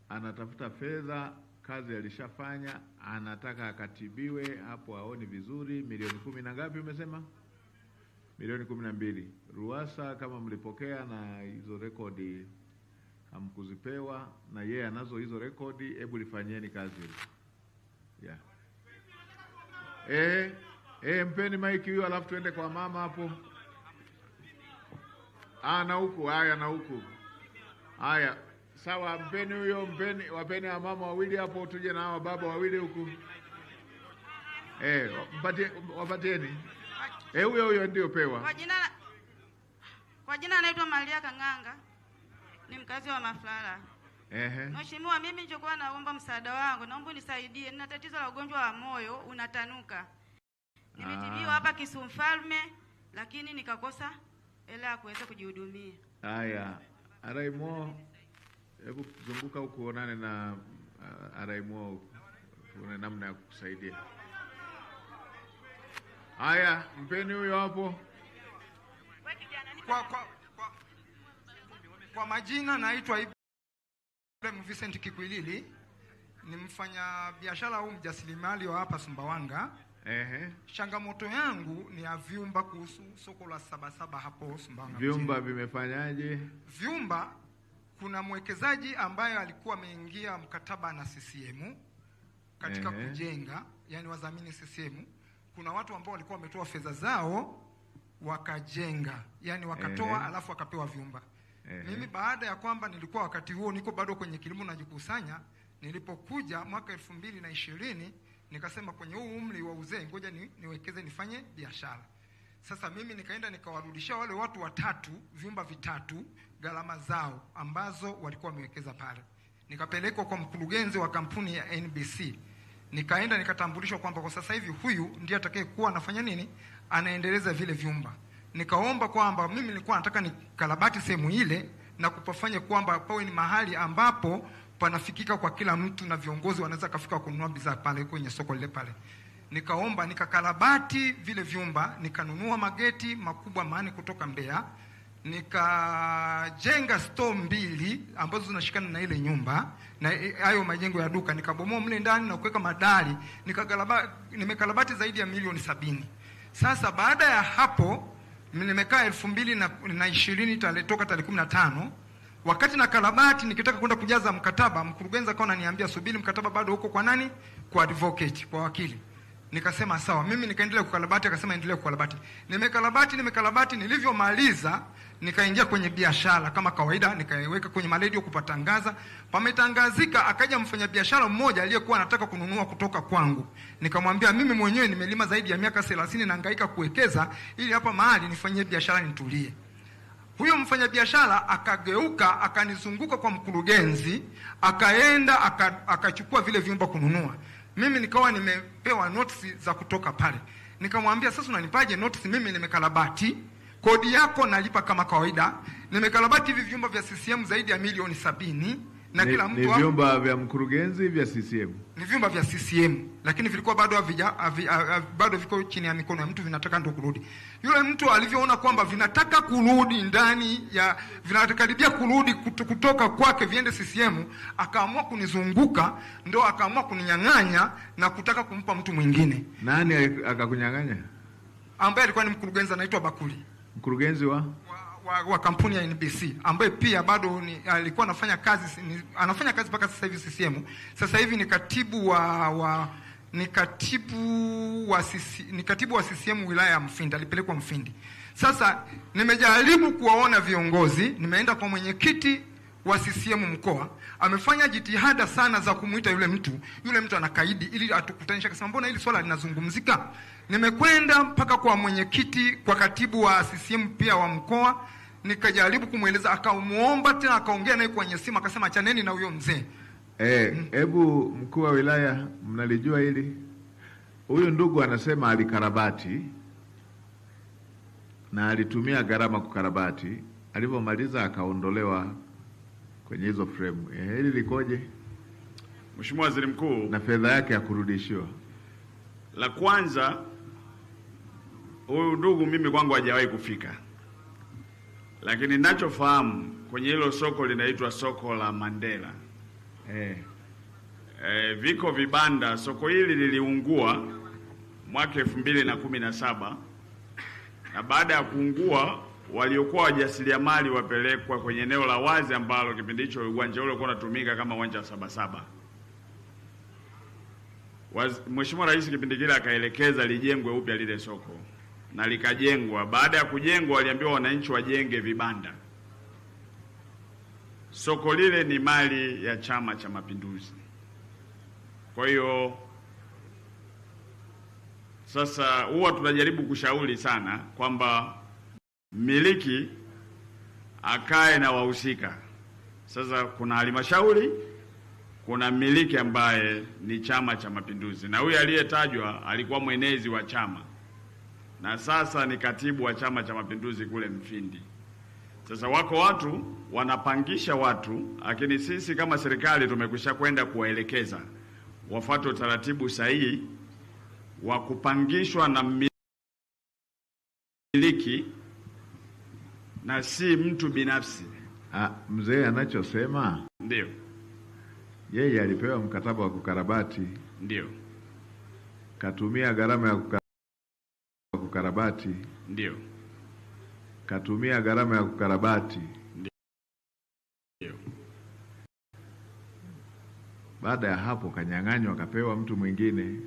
Anatafuta fedha, kazi alishafanya, anataka akatibiwe, hapo haoni vizuri. Milioni 10 na ngapi umesema? Milioni 12. Ruwasa kama mlipokea na hizo rekodi hamkuzipewa na yeye anazo hizo rekodi, hebu lifanyeni kazi hilo. Mpeni maiki hiyo alafu tuende kwa mama hapo. Na huku, haya na huku. Haya, sawa, mpeni huyo, wapeni wa mama wawili hapo, tuje na hawa baba wawili huku. Wapatieni. Huyo ndio pewa. Kwa jina anaitwa Maria Kanganga. Ni mkazi wa Maflala. Mheshimiwa, mimi nilichokuwa naomba msaada wangu, naomba unisaidie. Nina tatizo la ugonjwa wa moyo unatanuka. Nimetibiwa hapa Kisumfalme lakini nikakosa hela ya kuweza kujihudumia. Haya, Araimo, hebu zunguka huko uonane na Araimo, kuna namna ya kukusaidia. Haya, mpeni huyo hapo. Kwa majina naitwa Ibrahim Vincent Kikwilili, ni mfanya biashara au mjasiriamali wa hapa Sumbawanga. Changamoto yangu ni ya vyumba kuhusu soko la Sabasaba hapo Sumbawanga. Vyumba vimefanyaje? Vyumba, kuna mwekezaji ambaye alikuwa ameingia mkataba na CCM katika kujenga, yani wadhamini CCM. Kuna watu ambao walikuwa wametoa fedha zao wakajenga, yani wakatoa alafu wakapewa vyumba. Mimi baada ya kwamba nilikuwa wakati huo niko bado kwenye kilimo najikusanya, nilipokuja mwaka 2020 nikasema kwenye huu umri wa uzee ngoja niwekeze nifanye biashara. Sasa mimi nikaenda nikawarudishia wale watu watatu vyumba vitatu gharama zao ambazo walikuwa wamewekeza pale. Nikapelekwa kwa mkurugenzi wa kampuni ya NBC. Nikaenda nikatambulishwa kwamba kwa sasa hivi huyu ndiye atakayekuwa anafanya nini? Anaendeleza vile vyumba. Nikaomba kwamba mimi nilikuwa nataka nikarabati sehemu ile na kupafanya kwamba pawe ni mahali ambapo panafikika kwa kila mtu na viongozi wanaweza kafika kununua bidhaa pale kwenye soko lile pale. Nikaomba nikakarabati vile vyumba, nikanunua mageti makubwa maani kutoka Mbeya, nikajenga store 2 ambazo zinashikana na ile nyumba na hayo majengo ya duka, nikabomoa mle ndani na kuweka madari, nimekarabati zaidi ya milioni 70. Sasa baada ya hapo nimekaa 2020 toka tarehe 15. Wakati na karabati nikitaka kwenda kujaza mkataba, mkurugenzi akawa ananiambia subiri mkataba bado huko kwa nani? Kwa advocate, kwa wakili. Nikasema sawa, mimi nikaendelea kukarabati, akasema endelea kukarabati. Nimekarabati, nilivyomaliza nikaingia kwenye biashara kama kawaida, nikaiweka kwenye maradio kupatangaza. Pametangazika, akaja mfanyabiashara mmoja aliyekuwa anataka kununua kutoka kwangu. Nikamwambia mimi mwenyewe nimelima zaidi ya miaka 30 na hangaika kuwekeza ili hapa mahali nifanyie biashara nitulie. Huyo mfanyabiashara akageuka akanizunguka kwa mkurugenzi, akaenda akachukua vile vyumba kununua. Mimi nikawa nimepewa notice za kutoka pale. Nikamwambia sasa unanipaje notice? Mimi nimekarabati, kodi yako nalipa kama kawaida. Nimekarabati hivi vyumba vya CCM zaidi ya milioni 70 na kila mtu ni vyumba vya mkurugenzi vya CCM. Ni vyumba vya CCM, lakini vilikuwa bado viko chini ya mikono ya mtu, vinataka ndo kurudi. Yule mtu alivyoona kwamba vinataka kurudi ndani ya vinakaribia kurudi kutoka kwake viende CCM, akaamua kunizunguka, ndo akaamua kuninyang'anya na kutaka kumpa mtu mwingine. Nani akakunyang'anya? Ambaye alikuwa ni mkurugenzi anaitwa Bakuli. Mkurugenzi wa kampuni ya NBC ambaye pia bado alikuwa anafanya kazi mpaka sasa hivi CCM. Sasa hivi ni katibu wa CCM wilaya ya Mfindi, alipelekwa Mfindi. Sasa nimejaribu kuwaona viongozi, nimeenda kwa mwenyekiti wa CCM mkoa, amefanya jitihada sana za kumuita yule mtu anakaidi ili atukutanisha, akasema mbona hili swala linazungumzika. Nimekwenda mpaka kwa mwenyekiti, kwa katibu wa CCM pia wa mkoa, nikajaribu kumueleza, akamuomba tena, akaongea naye kwenye simu, akasema achaneni na huyo mzee. Hebu mkuu wa wilaya, mnalijua hili? Huyu ndugu anasema alikarabati na alitumia gharama kukarabati, alipomaliza akaondolewa kwenye hizo frame. Hili likoje? Mheshimiwa Waziri Mkuu, na fedha yake ya kurudishiwa. La kwanza, huyu ndugu mimi kwangu hajawahi kufika. Lakini ninachofahamu kwenye hilo soko linaitwa soko la Mandela. Viko vibanda. Soko hili liliungua mwaka 2017 na baada ya kuungua waliokuwa wajasiriamali wapelekwa kwenye eneo la wazi ambalo kipindi hicho uwanja ule ulikuwa unatumika kama uwanja wa Sabasaba. Mheshimiwa Rais kipindi kile akaelekeza lijengwe upya lile soko na likajengwa. Baada ya kujengwa waliambiwa wananchi wajenge vibanda. Soko lile ni mali ya Chama cha Mapinduzi. Kwa hiyo sasa huwa tunajaribu kushauri sana kwamba mmiliki akae na wahusika. Sasa kuna halmashauri, kuna mmiliki ambaye ni Chama cha Mapinduzi, na huyu aliyetajwa alikuwa mwenezi wa chama na sasa ni katibu wa Chama cha Mapinduzi kule Mfindi. Sasa wako watu wanapangisha watu, lakini sisi kama serikali tumekwisha kwenda kuwaelekeza wafuate utaratibu sahihi wa kupangishwa na mmiliki na si mtu binafsi. Mzee anachosema ndio, yeye alipewa mkataba wa kukarabati, ndio katumia gharama ya kukarabati, ndio katumia gharama ya kukarabati, ndio Baada ya hapo kanyang'anywa akapewa mtu mwingine.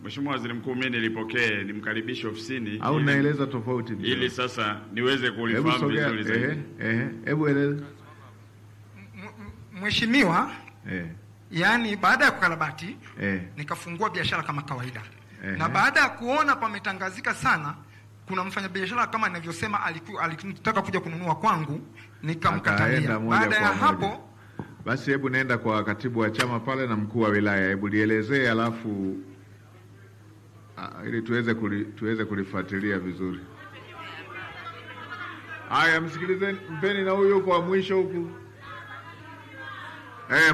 Mheshimiwa Waziri Mkuu, mimi nilipokee nimkaribishe ofisini au naeleza tofauti ili sasa niweze kulifahamu vizuri zaidi. Hebu eleza. Mheshimiwa, yani baada ya kukarabati nikafungua biashara kama kawaida. Na baada ya kuona pametangazika sana, kuna mfanyabiashara kama ninavyosema alitaka kuja kununua kwangu, nikamkatalia. Baada ya hapo basi, hebu nenda kwa katibu wa chama pale na mkuu wa wilaya, hebu lielezee, alafu ili tuweze kulifuatilia vizuri. Haya, msikilizeni, mpeni na huyo kwa mwisho huku.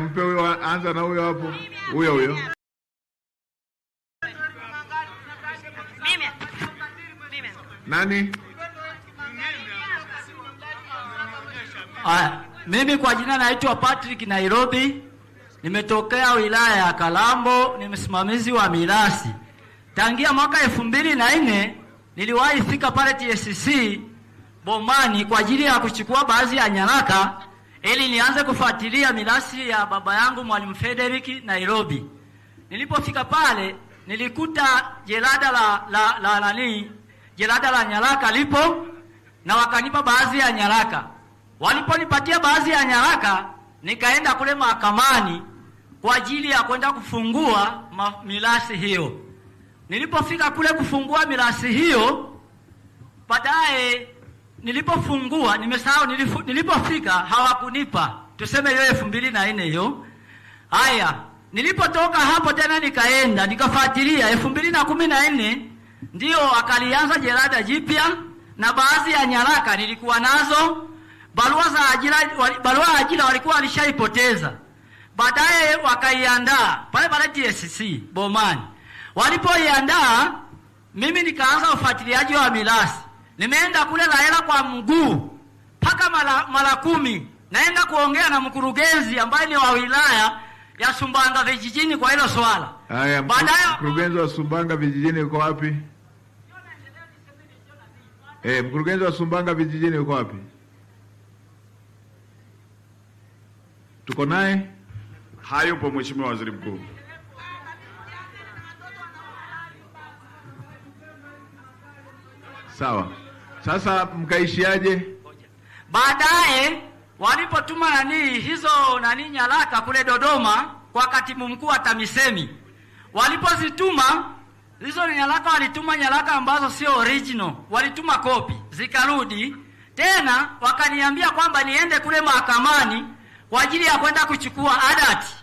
Mpe huyo, anza na huyo hapo. Huyo. Nani? Mimi kwa jina naitwa Patrick Nairobi. Nimetokea wilaya ya Kalambo, ni msimamizi wa mirasi. Tangia mwaka 2004 niliwahi fika pale TSC Bomani kwa ajili ya kuchukua baadhi ya nyaraka ili nianze kufuatilia mirasi ya baba yangu Mwalimu Frederick Nairobi. Nilipofika pale nilikuta jelada la nyaraka lipo na wakanipa baadhi ya nyaraka. Waliponipatia baadhi ya nyaraka, nikaenda kule mahakamani kwa ajili ya kwenda kufungua mirasi hiyo. Nilipofika kule kufungua mirasi hiyo, baadaye nilipofungua, nimesahau nilipofika hawakunipa. Tuseme hiyo 2004 hiyo. Haya, nilipotoka hapo tena nikaenda nikafuatilia 2014 ndio akalianza jelada jipya na baadhi ya nyaraka nilikuwa nazo. Barua za ajira walikuwa walishaipoteza. Baadaye wakaiandaa pale TSC Bomani. Walipoiandaa, mimi nikaanza ufuatiliaji wa mirasi. Nimeenda kule Lahela kwa mguu mpaka mara 10. Naenda kuongea na mkurugenzi ambaye ni wa wilaya ya Sumbawanga vijijini kwa hilo swala. Haya, mkurugenzi wa Sumbawanga vijijini uko wapi? Mkurugenzi wa Sumbawanga vijijini uko wapi? Tuko naye? Hayupo Mheshimiwa Waziri Mkuu. Sawa. Sasa mkaishiaje? Baadaye walipotuma hizo nyaraka kule Dodoma kwa katibu mkuu wa TAMISEMI. Walipozituma hizo nyaraka, walituma nyaraka ambazo sio original. Walituma kopi, zikarudi. Tena wakaniambia kwamba niende kule mahakamani kwa ajili ya kwenda kuchukua adati.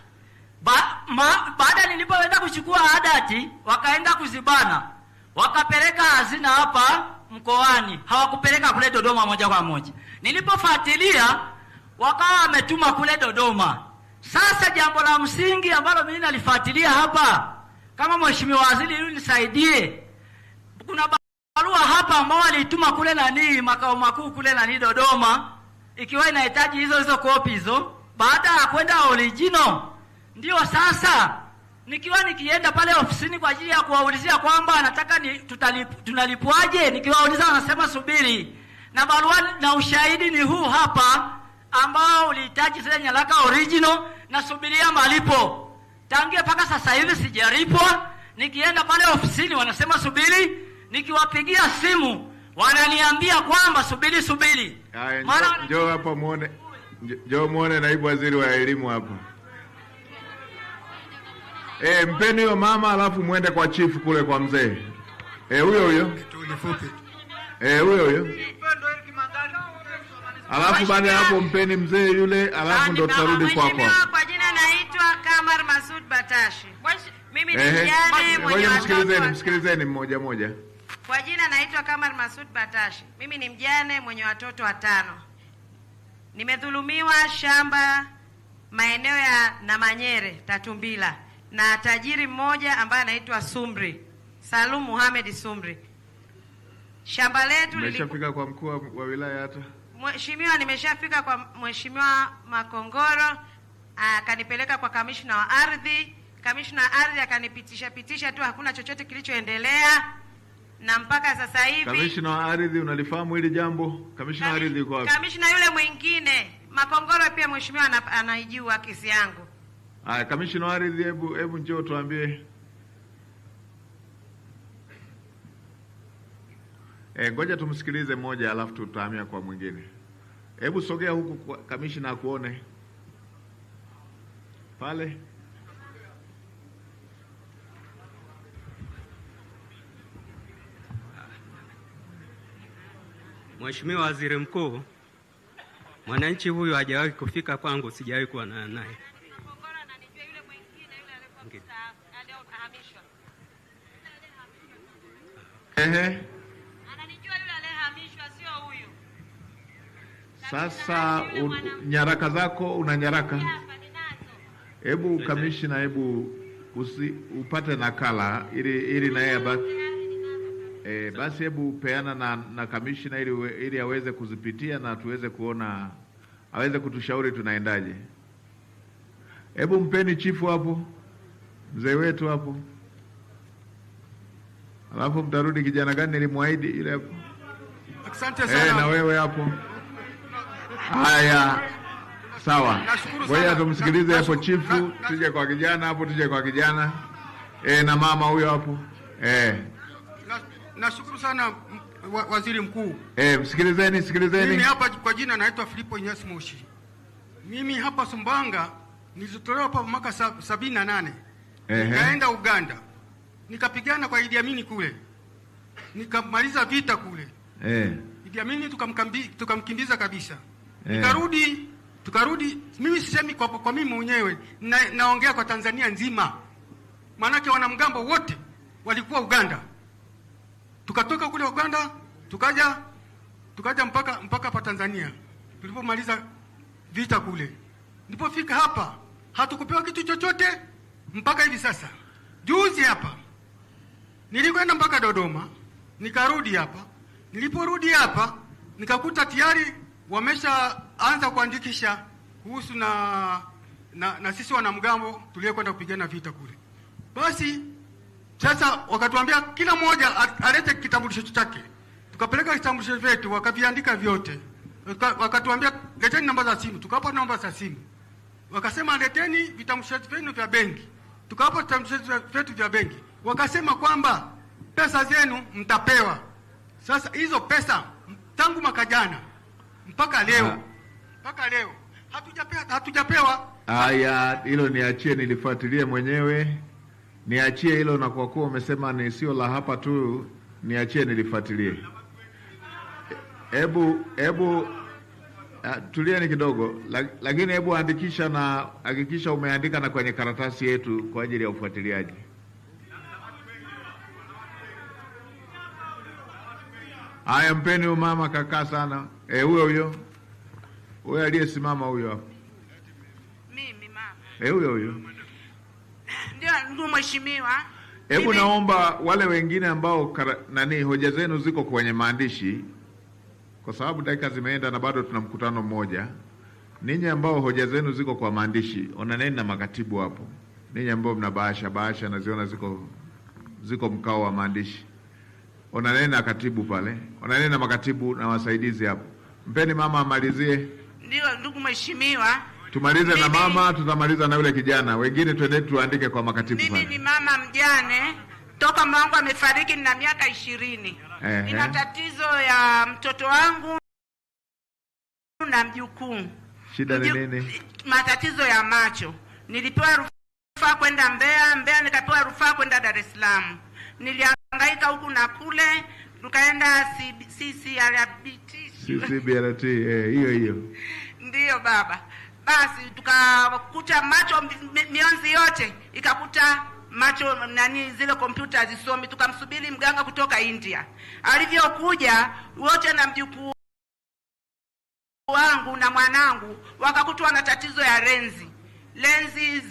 Baada nilipoenda kuchukua adati, wakaenda kuzibana. Wakapeleka hazina hapa mkoani, hawakupeleka kule Dodoma moja kwa moja. Nilipofuatilia wakawa wametuma kule Dodoma. Sasa jambo la msingi ambalo mimi nalifuatilia hapa, kama Mheshimiwa Waziri ili nisaidie, kuna barua hapa ambao walituma kule makao makuu kule Dodoma, ikiwa inahitaji hizo kopi hizo baada ya kwenda original. Ndio sasa nikiwa nikienda pale ofisini kwa ajili ya kuwaulizia kwamba nataka tunalipwaje, nikiwauliza wanasema subiri. Na barua na ushahidi ni huu hapa ambao ulihitaji zile nyaraka original na subiria malipo. Tangia mpaka sasa hivi sijalipwa. Nikienda pale ofisini wanasema subiri, nikiwapigia simu wananiambia kwamba subiri. Njoo hapa muone. Njoo muone naibu waziri wa elimu hapa. Mpeni hiyo mama, alafu muende kwa chief kule kwa mzee. Huyo. Huyo. Alafu baada ya hapo mpeni mzee yule, alafu ndo tutarudi kwako. Kwa jina naitwa Kamar Masud Batashi. Mimi ni mjane mwenye watoto. Msikilizeni mmoja. Kwa jina naitwa Kamar Masud Batashi. Mimi ni mjane mwenye watoto 5. Nimedhulumiwa shamba maeneo ya Namanyere, Tatumbila, na tajiri mmoja ambaye anaitwa Sumri, Salum Muhammad Sumri. Shamba letu nimeshafika kwa mkuu wa wilaya hata. Mheshimiwa, nimeshafika kwa Mheshimiwa Makongoro, akanipeleka kwa kamishna wa ardhi. Kamishna wa ardhi akanipitisha tu, hakuna chochote kilichoendelea. Na mpaka sasa hivi kamishna wa ardhi, unalifahamu hili jambo? Kamishna wa ardhi yuko wapi? Kamishna yule mwingine Makongoro pia mheshimiwa anaijua kesi yangu. Haya, kamishna wa ardhi, hebu njoo tuambie. Ngoja tumsikilize mmoja alafu tutahamia kwa mwingine. Hebu sogea huku kamishna akuone. Pale. Mheshimiwa Waziri Mkuu, mwananchi huyu hajawahi kufika kwangu, sijawahi kuwa naye. Ananijua yule aliyehamishwa, sio huyu. Sasa nyaraka zako una nyaraka? Hebu kamishna, hebu upate nakala ili na yeye basi hebu peana na kamishna ili aweze kuzipitia na tuweze kuona, aweze kutushauri tunaendaje. Hebu mpeni chifu hapo, mzee wetu hapo. Alafu mtarudi kijana gani nilimwaahidi ile hapo. Asante sana. Na wewe hapo. Haya. Sawa. Ngoja tumsikilize hapo chifu, tuje kwa kijana hapo, tuje kwa kijana. Na mama huyo hapo. Nashukuru sana Waziri Mkuu. Sikilizeni. Mimi hapa kwa jina naitwa Filipo Inyasi Moshi. Mimi hapa Sumbawanga nilitolewa hapa mwaka 78. Nikaenda Uganda. Nikapigana kwa Idi Amin kule. Nikamaliza vita kule. Idi Amin tukamkimbiza kabisa. Tukarudi, mimi sisemi kwa mimi mwenyewe, naongea kwa Tanzania nzima. Maanake wanamgambo wote walikuwa Uganda. Tukatoka kule Uganda, tukaja mpaka hapa Tanzania. Tulipomaliza vita kule. Nilipofika hapa, hatukupewa kitu chochote mpaka hivi sasa. Juzi hapa nilikwenda mpaka Dodoma, nikarudi hapa. Niliporudi hapa, nikakuta tayari wameshaanza kuandikisha kuhusu na sisi wanamgambo tuliyekwenda kupigana vita kule. Basi sasa wakatuambia kila mmoja alete kitambulisho chake. Tukapeleka kitambulisho vyetu, wakaviandika vyote. Wakatuambia leteni namba za simu, tukawapa namba za simu. Wakasema leteni vitambulisho vyenu vya benki. Tukawapa vitambulisho vyetu vya benki. Wakasema kwamba pesa zenu mtapewa. Sasa hizo pesa tangu mwaka jana mpaka leo hatujapewa. Haya, hilo niachie nilifuatilie mwenyewe. Niachie hilo, na kwa kuwa umesema ni sio la hapa tu, niachie nilifuatilie. Hebu tulieni kidogo, lakini hebu andikisha na hakikisha umeandika na kwenye karatasi yetu kwa ajili ya ufuatiliaji. Haya, mpeni mama kaka sana. Huyo aliyesimama huyo hapo. Mimi mama. Huyo. Ndio mheshimiwa. Hebu naomba wale wengine ambao hoja zenu ziko kwenye maandishi, kwa sababu dakika zimeenda na bado tuna mkutano mmoja. Ninyi ambao hoja zenu ziko kwa maandishi, onaneni na makatibu hapo. Ninyi ambao mna bahasha naziona ziko mkao wa maandishi. Onaneni na katibu pale. Onaneni na makatibu na wasaidizi hapo. Mpeni mama amalizie. Ndio ndugu mheshimiwa. Tumalize na mama, tutamaliza na yule kijana. Wengine twende tuandike kwa makatibu pale. Mimi ni mama mjane, toka mama wangu amefariki na miaka 20. Nina tatizo ya mtoto wangu na mjukuu. Shida ni nini? Matatizo ya macho. Nilipewa rufaa kwenda Mbeya, nikapewa rufaa kwenda Dar es Salaam. Nilihangaika huku na kule, tukaenda CCBRT, hiyo. Ndiyo baba. Basi tukakuta macho mionzi yote ikakuta macho zile kompyuta hazisomi. Tukamsubiri mganga kutoka India. Alivyokuja wote na mjukuu wangu na mwanangu wakakutwa na tatizo ya lenzi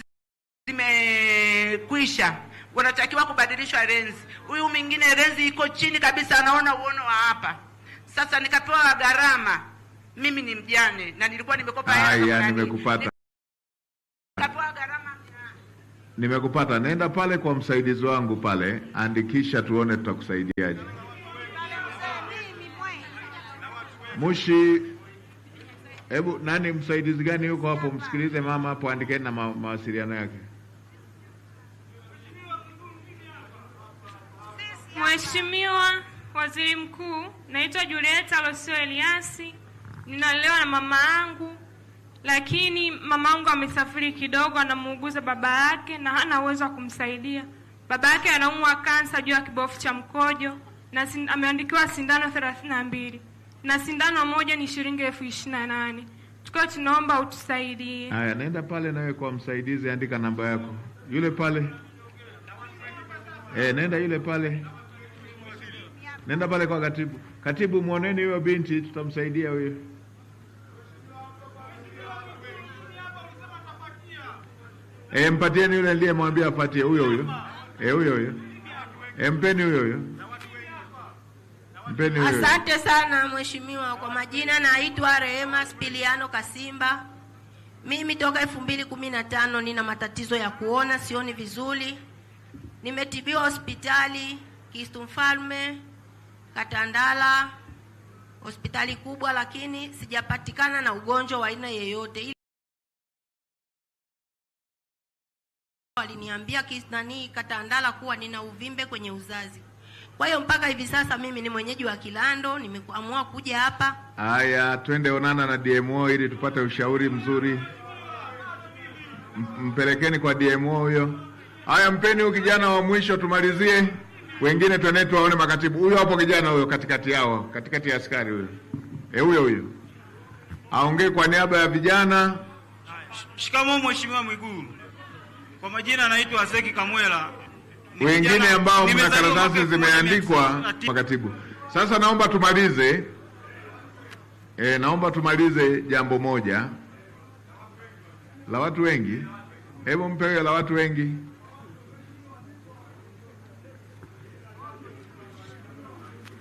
zimekwisha, wanatakiwa kubadilishwa lenzi. Huyu mwingine lenzi iko chini kabisa, anaona uono wa hapa. Sasa nikapewa gharama. Mimi ni mjane na nilikuwa nimekopa hela. Nimekupata. Nikapewa gharama. Nimekupata. Nenda pale kwa msaidizi wangu pale, andikisha tuone tutakusaidiaje. Mushi, Hebu nani msaidizi gani yuko hapo, msikilize mama hapo, andikeni na mawasiliano yake. Mheshimiwa Waziri Mkuu, naitwa Julieta Losio Eliasi. Ninalelewa na mama yangu, lakini mama yangu amesafiri kidogo, anamuuguza baba yake na hana uwezo wa kumsaidia. Baba yake anaumwa kansa juu ya kibofu cha mkojo na ameandikiwa sindano 32 na sindano moja ni shilingi 28,000. Tukao tunaomba utusaidie. Haya, nenda pale nawe kwa msaidizi, andika namba yako. Yule pale. Nenda yule pale. Nenda pale kwa katibu. Katibu, muoneni huyo binti, tutamsaidia huyo. Mpatieni yule ndiye mwambie apatie huyo huyo. Huyo huyo. Mpeni huyo huyo. Mpeni huyo. Asante sana mheshimiwa. Kwa majina naitwa Rehema Spiliano Kasimba. Mimi toka 2015 nina matatizo ya kuona, sioni vizuri. Nimetibiwa hospitali Kistu Mfalme, Katandala, hospitali kubwa, lakini sijapatikana na ugonjwa wa aina yeyote. Waliniambia Katandala kuwa nina uvimbe kwenye uzazi. Kwa hiyo mpaka hivi sasa mimi ni mwenyeji wa Kilando, nimeamua kuja hapa. Haya, twende onana na DMO ili tupate ushauri mzuri. Mpelekeni kwa DMO huyo. Haya, mpeni huyo kijana wa mwisho tumalizie. Wengine twende tuwaone makatibu. Huyo hapo kijana huyo katikati yao, katikati ya askari huyo. Huyo. Aongee kwa niaba ya vijana. Shikamoo Mheshimiwa Mwigulu. Kwa majina naitwa Seki Kamwela. Wengine ambao mna karatasi zimeandikwa makatibu. Sasa naomba tumalize. Naomba tumalize jambo moja la watu wengi. Hebu mpewe la watu wengi.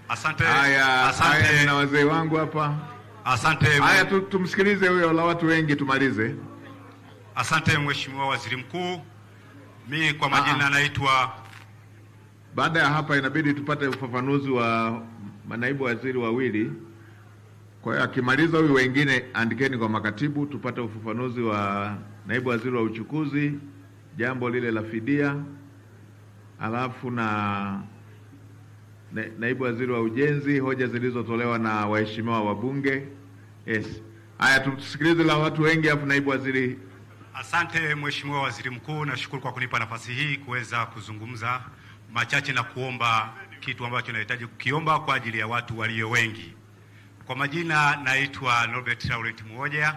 Asante. Haya, na wazee wangu hapa. Asante. Haya, tumsikilize huyo la watu wengi tumalize. Asante Mheshimiwa Waziri Mkuu. Mimi kwa majina naitwa. Baada ya hapa inabidi tupate ufafanuzi wa manaibu waziri wawili. Kwa hiyo akimaliza huyu, wengine andikeni kwa makatibu tupate ufafanuzi wa naibu waziri wa uchukuzi, jambo lile la fidia, alafu na naibu waziri wa ujenzi, hoja zilizotolewa na waheshimiwa wabunge. Haya, tusikilize la watu wengi, alafu naibu waziri. Asante Mheshimiwa Waziri Mkuu, nashukuru kwa kunipa nafasi hii kuweza kuzungumza machache na kuomba kitu ambacho nahitaji kukiomba kwa ajili ya watu walio wengi. Kwa majina naitwa Norbert Laurent Mwoja.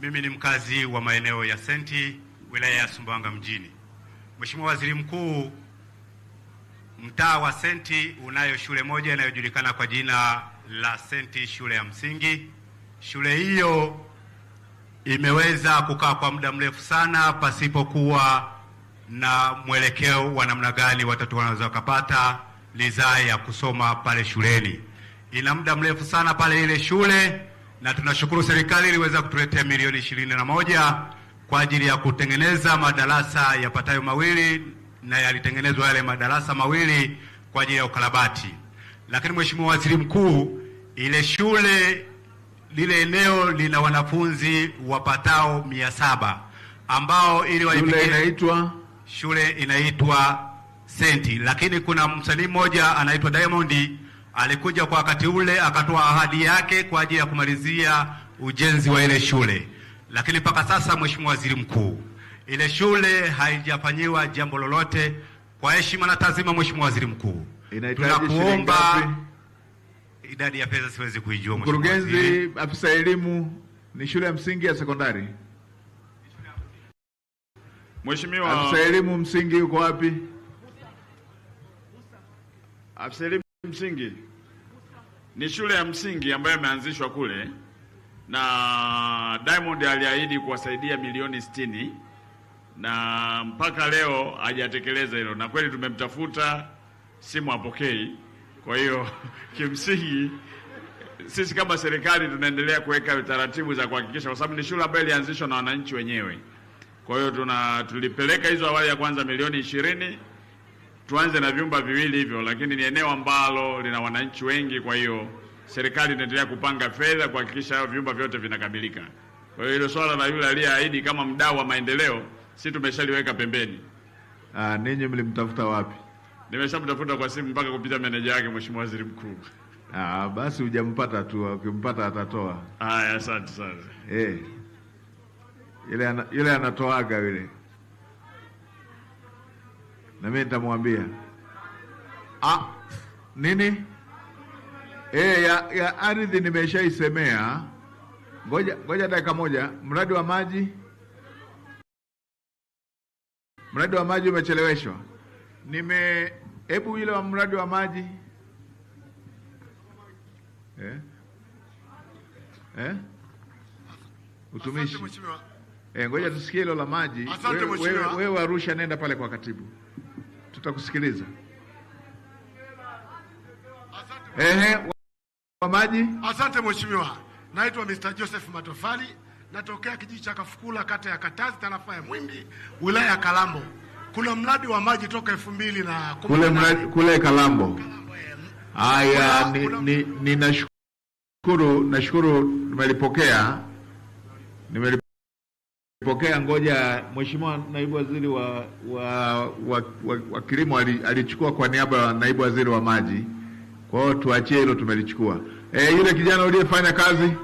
Mimi ni mkazi wa maeneo ya Senti, wilaya ya Sumbawanga mjini. Mheshimiwa Waziri Mkuu, mtaa wa Senti unayo shule moja inayojulikana kwa jina la Senti shule ya msingi. Shule hiyo imeweza kukaa kwa muda mrefu sana pasipokuwa na mwelekeo wa namna gani watoto wanaweza wakapata ridhaa ya kusoma pale shuleni. Ina muda mrefu sana pale ile shule, na tunashukuru serikali iliweza kutuletea milioni 21 kwa ajili ya kutengeneza madarasa yapatayo mawili, na yalitengenezwa yale madarasa mawili kwa ajili ya ukarabati. Lakini Mheshimiwa Waziri Mkuu, ile shule, lile eneo lina wanafunzi wapatao 700 ambao ili shule inaitwa Senti, lakini kuna msanii mmoja anaitwa Diamond alikuja kwa wakati ule akatoa ahadi yake kwa ajili ya kumalizia ujenzi wa ile shule, lakini mpaka sasa Mheshimiwa Waziri Mkuu, ile shule haijafanyiwa jambo lolote. Kwa heshima na taazima Mheshimiwa Waziri Mkuu, tunakuomba. Idadi ya pesa siwezi kuijua Mheshimiwa Mkurugenzi. Afisa elimu, ni shule ya msingi ya sekondari? Mheshimiwa afisa elimu msingi yuko wapi? Afisa elimu msingi ni shule ya msingi ambayo imeanzishwa kule, na Diamond aliahidi kuwasaidia milioni 60 na mpaka leo hajatekeleza hilo, na kweli tumemtafuta simu hapokei. Kwa hiyo kimsingi sisi kama serikali tunaendelea kuweka taratibu za kuhakikisha, kwa sababu ni shule ambayo ilianzishwa na wananchi wenyewe. Kwa hiyo tulipeleka hizo awali ya kwanza milioni 20, tuanze na vyumba viwili hivyo, lakini ni eneo ambalo lina wananchi wengi. Kwa hiyo serikali inaendelea kupanga fedha kuhakikisha hayo vyumba vyote vinakamilika. Kwa hiyo hilo swala la yule aliyeahidi kama mdau wa maendeleo, si tumeshaliweka pembeni. Ninyi mlimtafuta wapi? Nimeshamtafuta kwa simu mpaka kupita meneja yake Mheshimiwa Waziri Mkuu. Basi hujampata tu, ukimpata atatoa. Asante sana. Yule anatoaga yule. Na mimi nitamwambia. Nini? Ya ardhi nimeshaisemea. Ngoja dakika moja. Mradi wa maji umecheleweshwa. Hebu ile wa mradi wa maji. Utumishi. Ngoja tusikie hilo la maji. Wewe Arusha, nenda pale kwa katibu. Tutakusikiliza. Wa maji. Asante mheshimiwa. Naitwa Mr. Joseph Matofali, natokea kijiji cha Kafukula, kata ya Katazi, tarafa ya Mwimbi, wilaya ya Kalambo. Kuna mradi wa maji toka 2010 kule Kalambo. Haya, nashukuru nimelipokea. Ngoja Mheshimiwa Naibu Waziri wa Kilimo alichukua kwa niaba ya Naibu Waziri wa Maji. Kwa hiyo tuachie hilo, tumelichukua. Yule kijana uliyefanya kazi,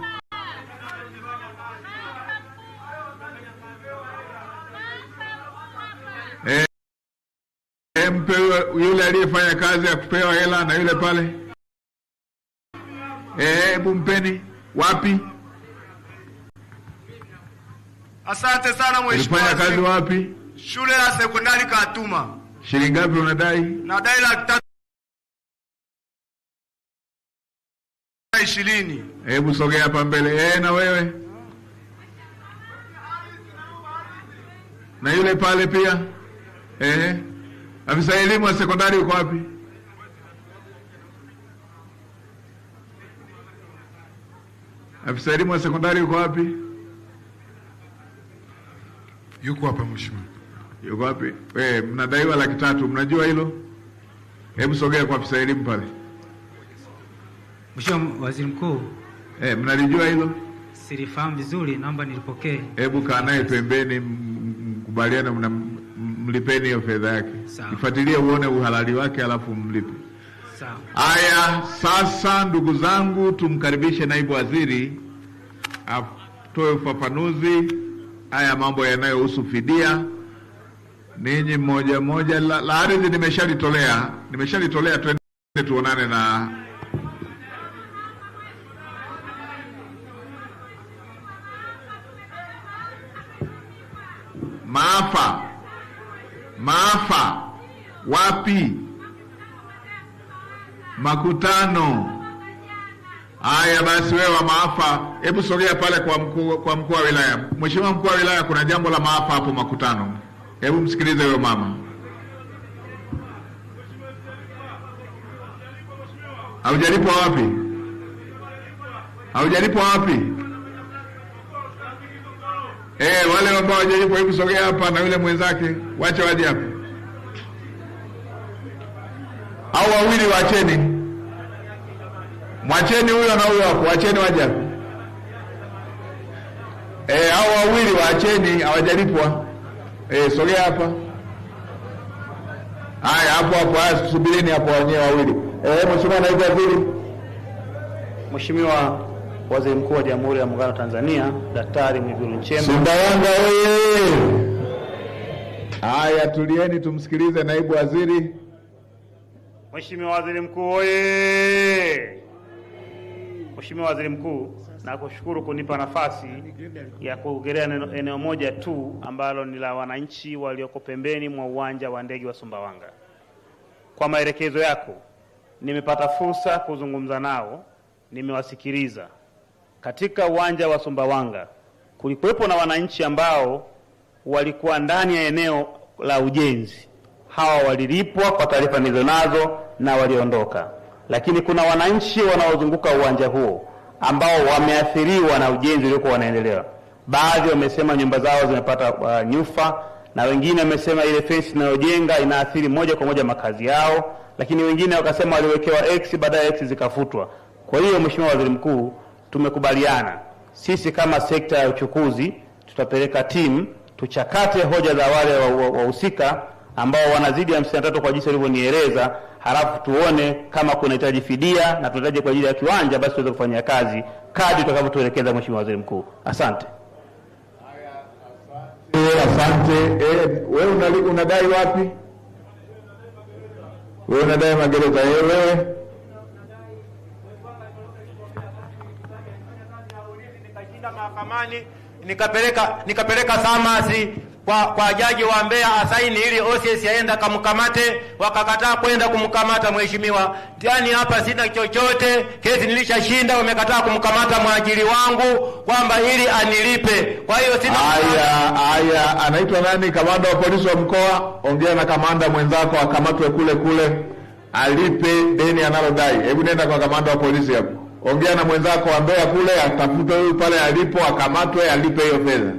mpe yule aliyefanya kazi ya kupewa hela, na yule pale hebu mpeni. Wapi? Asante sana mheshimiwa. Ulifanya kazi wapi? Shule ya sekondari Katuma. Shilingi ngapi unadai? Nadai 320. Hebu sogea hapa mbele. Na wewe? Na yule pale pia? Afisa elimu wa sekondari uko wapi? Afisa elimu wa sekondari uko wapi? Yuko hapa mheshimiwa. Yuko wapi? Mnadaiwa 300, mnajua hilo? Hebu sogea kwa afisa elimu pale. Mheshimiwa Waziri Mkuu. Mnalijua hilo? Silifahamu vizuri, naomba nilipokee. Hebu kaa naye pembeni, mkubaliane, mlipeni hiyo fedha yake. Ifuatilie uone uhalali wake, alafu mlipe. Sawa. Haya, sasa ndugu zangu, tumkaribishe Naibu Waziri atoe ufafanuzi haya mambo yanayohusu fidia. Ninyi mmoja mmoja. La ardhi nimeshalitolea, twende tuonane na maafa. Wapi? Makutano. Haya basi, wewe wa maafa, hebu sogea pale kwa mkuu wa wilaya. Mheshimiwa mkuu wa wilaya, kuna jambo la maafa hapo Makutano. Hebu msikilize huyo mama. Haujalipwa wapi? Wale ambao hawajalipwa, hebu sogea hapa na yule mwenzake, wacha waje hapa. Au wawili waacheni. Mwacheni huyo na huyo hapo, waacheni waje hapa. Au wawili waacheni, hawajalipwa. Sogea hapa. Haya, hapo subirini hapo wenyewe wawili. Mheshimiwa Naibu Waziri. Mheshimiwa Waziri Mkuu wa Jamhuri ya Muungano wa Tanzania, Daktari Mwigulu Nchemba. Sumbawanga wewe. Haya, tulieni tumsikilize Naibu Waziri. Mheshimiwa Waziri Mkuu oye! Mheshimiwa Waziri Mkuu, nakushukuru kunipa nafasi ya kuongelea eneo moja tu ambalo ni la wananchi walioko pembeni mwa uwanja wa ndege wa Sumbawanga. Kwa maelekezo yako, nimepata fursa kuzungumza nao, nimewasikiliza. Katika uwanja wa Sumbawanga kulikuwepo na wananchi ambao walikuwa ndani ya eneo la ujenzi. Hawa walilipwa kwa taarifa nilizonazo na waliondoka. Lakini kuna wananchi wanaozunguka uwanja huo ambao wameathiriwa na ujenzi uliokuwa unaendelea. Baadhi wamesema nyumba zao zimepata nyufa, na wengine wamesema ile fence inayojenga inaathiri moja kwa moja makazi yao, lakini wengine wakasema waliwekewa X, baadaye X zikafutwa. Kwa hiyo Mheshimiwa Waziri Mkuu, tumekubaliana sisi kama sekta ya uchukuzi tutapeleka timu tuchakate hoja za wale wahusika ambao wanazidi 53 kwa jinsi walivyonieleza, halafu tuone kama kunahitaji fidia na tunahitaji kwa ajili ya kiwanja, basi tuweze kufanya kazi kadri tutakavyotuelekeza Mheshimiwa Waziri Mkuu. Asante. Asante. Wewe unadai wapi? Wewe unadai magereza. Wewe mahakamani nikapeleka samasi kwa jaji wa Mbeya asaini ili OCS aenda kamkamate, wakakataa kwenda kumkamata mheshimiwa. Yaani hapa sina chochote, kesi nilishashinda, wamekataa kumkamata mwajiri wangu kwamba ili anilipe. Kwa hiyo sina. Haya, anaitwa nani? Kamanda wa polisi wa mkoa, ongea na kamanda mwenzako akamatwe kule alipe deni analodai. Hebu nenda kwa kamanda wa polisi hapo. Ongea na mwenzako wa Mbeya kule, atafute huyu pale alipo, akamatwe, alipe hiyo fedha.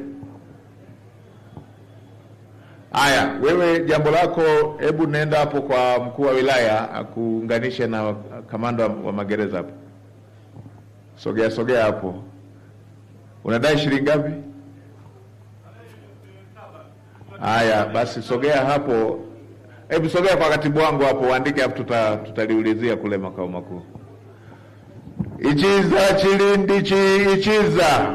Haya, wewe jambo lako, hebu nenda hapo kwa mkuu wa wilaya akuunganishe na kamanda wa magereza hapo. Sogea hapo. Unadai shilingi ngapi? Haya, basi sogea hapo. Hebu sogea kwa katibu wangu hapo, uandike hapo, tutaliulizia kule makao makuu. Ichiza chilindichi ichiza.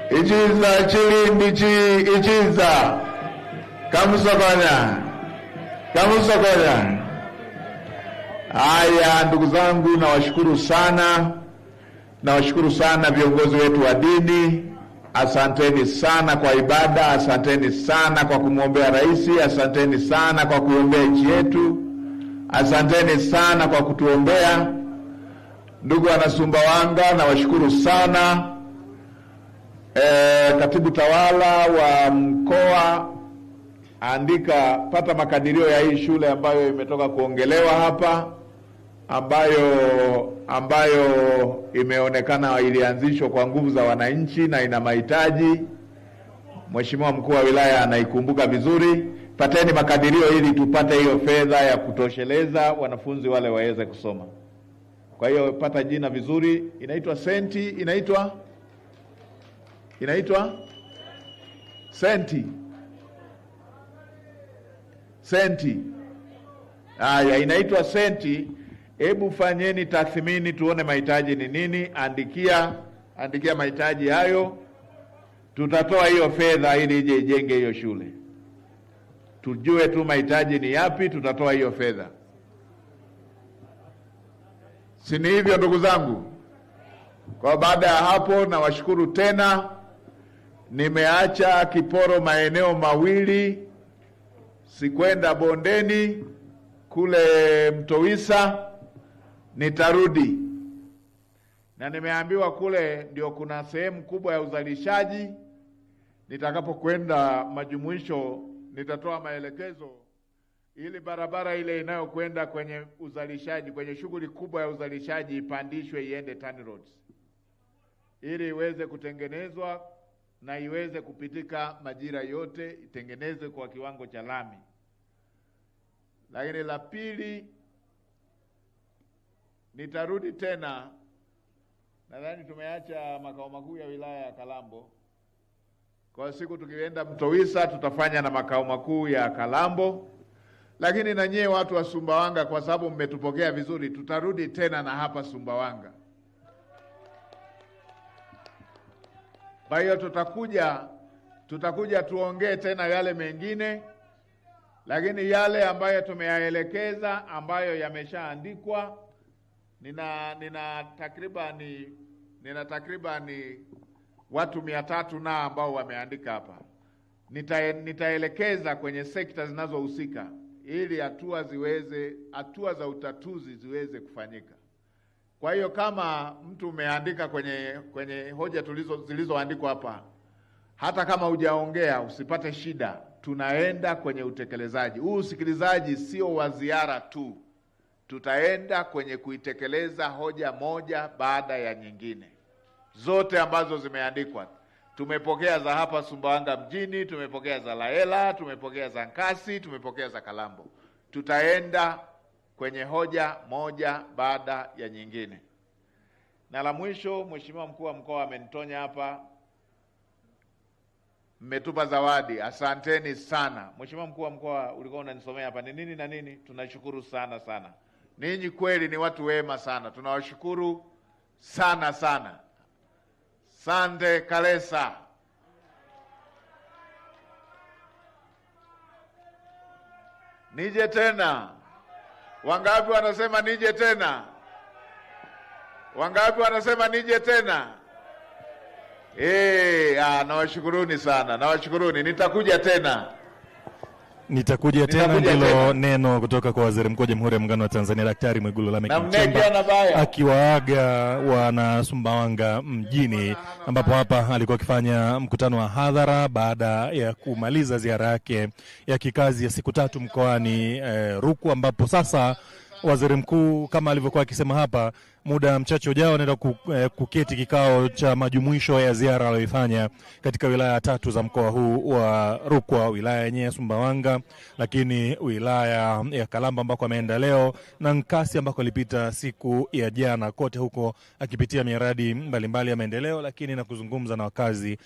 Ichiza chilindichi ichiza. Kamusokonya. Haya, ndugu zangu, nawashukuru sana viongozi wetu wa dini. Asanteni sana kwa ibada, asanteni sana kwa kumwombea rais, asanteni sana kwa kuombea nchi yetu, asanteni sana kwa kutuombea. Ndugu wana Sumbawanga, nawashukuru sana. Katibu tawala wa mkoa, pata makadirio ya hii shule ambayo imetoka kuongelewa hapa, ambayo imeonekana ilianzishwa kwa nguvu za wananchi na ina mahitaji. Mheshimiwa mkuu wa wilaya anaikumbuka vizuri. Pateni makadirio ili tupate hiyo fedha ya kutosheleza wanafunzi wale waweze kusoma. Kwa hiyo pata jina vizuri, inaitwa senti, inaitwa senti. Haya, inaitwa senti. Hebu fanyeni tathmini tuone mahitaji ni nini, andikia mahitaji hayo. Tutatoa hiyo fedha ili ije ijenge hiyo shule. Tujue tu mahitaji ni yapi, tutatoa hiyo fedha. Si ni hivyo ndugu zangu? Kwa baada ya hapo, nawashukuru tena. Nimeacha kiporo maeneo mawili, sikwenda bondeni kule Mtowisa, nitarudi. Na nimeambiwa kule ndio kuna sehemu kubwa ya uzalishaji. Nitakapokwenda majumuisho nitatoa maelekezo ili barabara ile inayokwenda kwenye uzalishaji, kwenye shughuli kubwa ya uzalishaji, ipandishwe iende Tani Roads, ili iweze kutengenezwa na iweze kupitika majira yote, itengenezwe kwa kiwango cha lami. Lakini la pili, nitarudi tena. Nadhani tumeacha makao makuu ya wilaya ya Kalambo. Kwa siku tukienda Mtowisa tutafanya na makao makuu ya Kalambo. Lakini na nyie watu wa Sumbawanga, kwa sababu mmetupokea vizuri, tutarudi tena na hapa Sumbawanga. Kwa hiyo tutakuja tuongee tena yale mengine, lakini yale ambayo tumeyaelekeza, ambayo yameshaandikwa, nina takribani watu 300 na ambao wameandika hapa. Nitaelekeza kwenye sekta zinazohusika ili hatua za utatuzi ziweze kufanyika. Kwa hiyo kama mtu umeandika kwenye hoja zilizoandikwa hapa, hata kama hujaongea usipate shida, tunaenda kwenye utekelezaji. Huu usikilizaji sio wa ziara tu. Tutaenda kwenye kuitekeleza hoja moja baada ya nyingine. Zote ambazo zimeandikwa. Tumepokea za hapa Sumbawanga mjini, tumepokea za Laela, tumepokea za Nkasi, tumepokea za Kalambo. Tutaenda kwenye hoja moja baada ya nyingine. Na la mwisho, Mheshimiwa Mkuu wa Mkoa amenitonya hapa, mmetupa zawadi, asanteni sana. Mheshimiwa Mkuu wa Mkoa, ulikuwa unanisomea hapa ni nini na nini, tunashukuru sana sana. Ninyi kweli ni watu wema sana, tunawashukuru sana sana. Sande Kalesa. Nije tena. Wangapi wanasema nije tena? Wangapi wanasema nije tena? Nawashukuruni sana. Nawashukuruni. Nitakuja tena. Nitakuja tena ndilo neno kutoka kwa Waziri Mkuu wa Jamhuri ya Muungano wa Tanzania Daktari Mwigulu Lameck Nchemba akiwaaga wana Sumbawanga mjini, ambapo hapa alikuwa akifanya mkutano wa hadhara baada ya kumaliza ziara yake ya kikazi ya siku 3 mkoani Rukwa, ambapo sasa Waziri Mkuu kama alivyokuwa akisema hapa, muda mchache ujao anaenda kuketi kikao cha majumuisho ya ziara aliyoifanya katika wilaya 3 za mkoa huu wa Rukwa, wilaya yenyewe Sumbawanga, lakini wilaya ya Kalamba ambako ameenda leo, na Nkasi ambako alipita siku ya jana, kote huko akipitia miradi mbalimbali ya maendeleo, lakini na kuzungumza na wakazi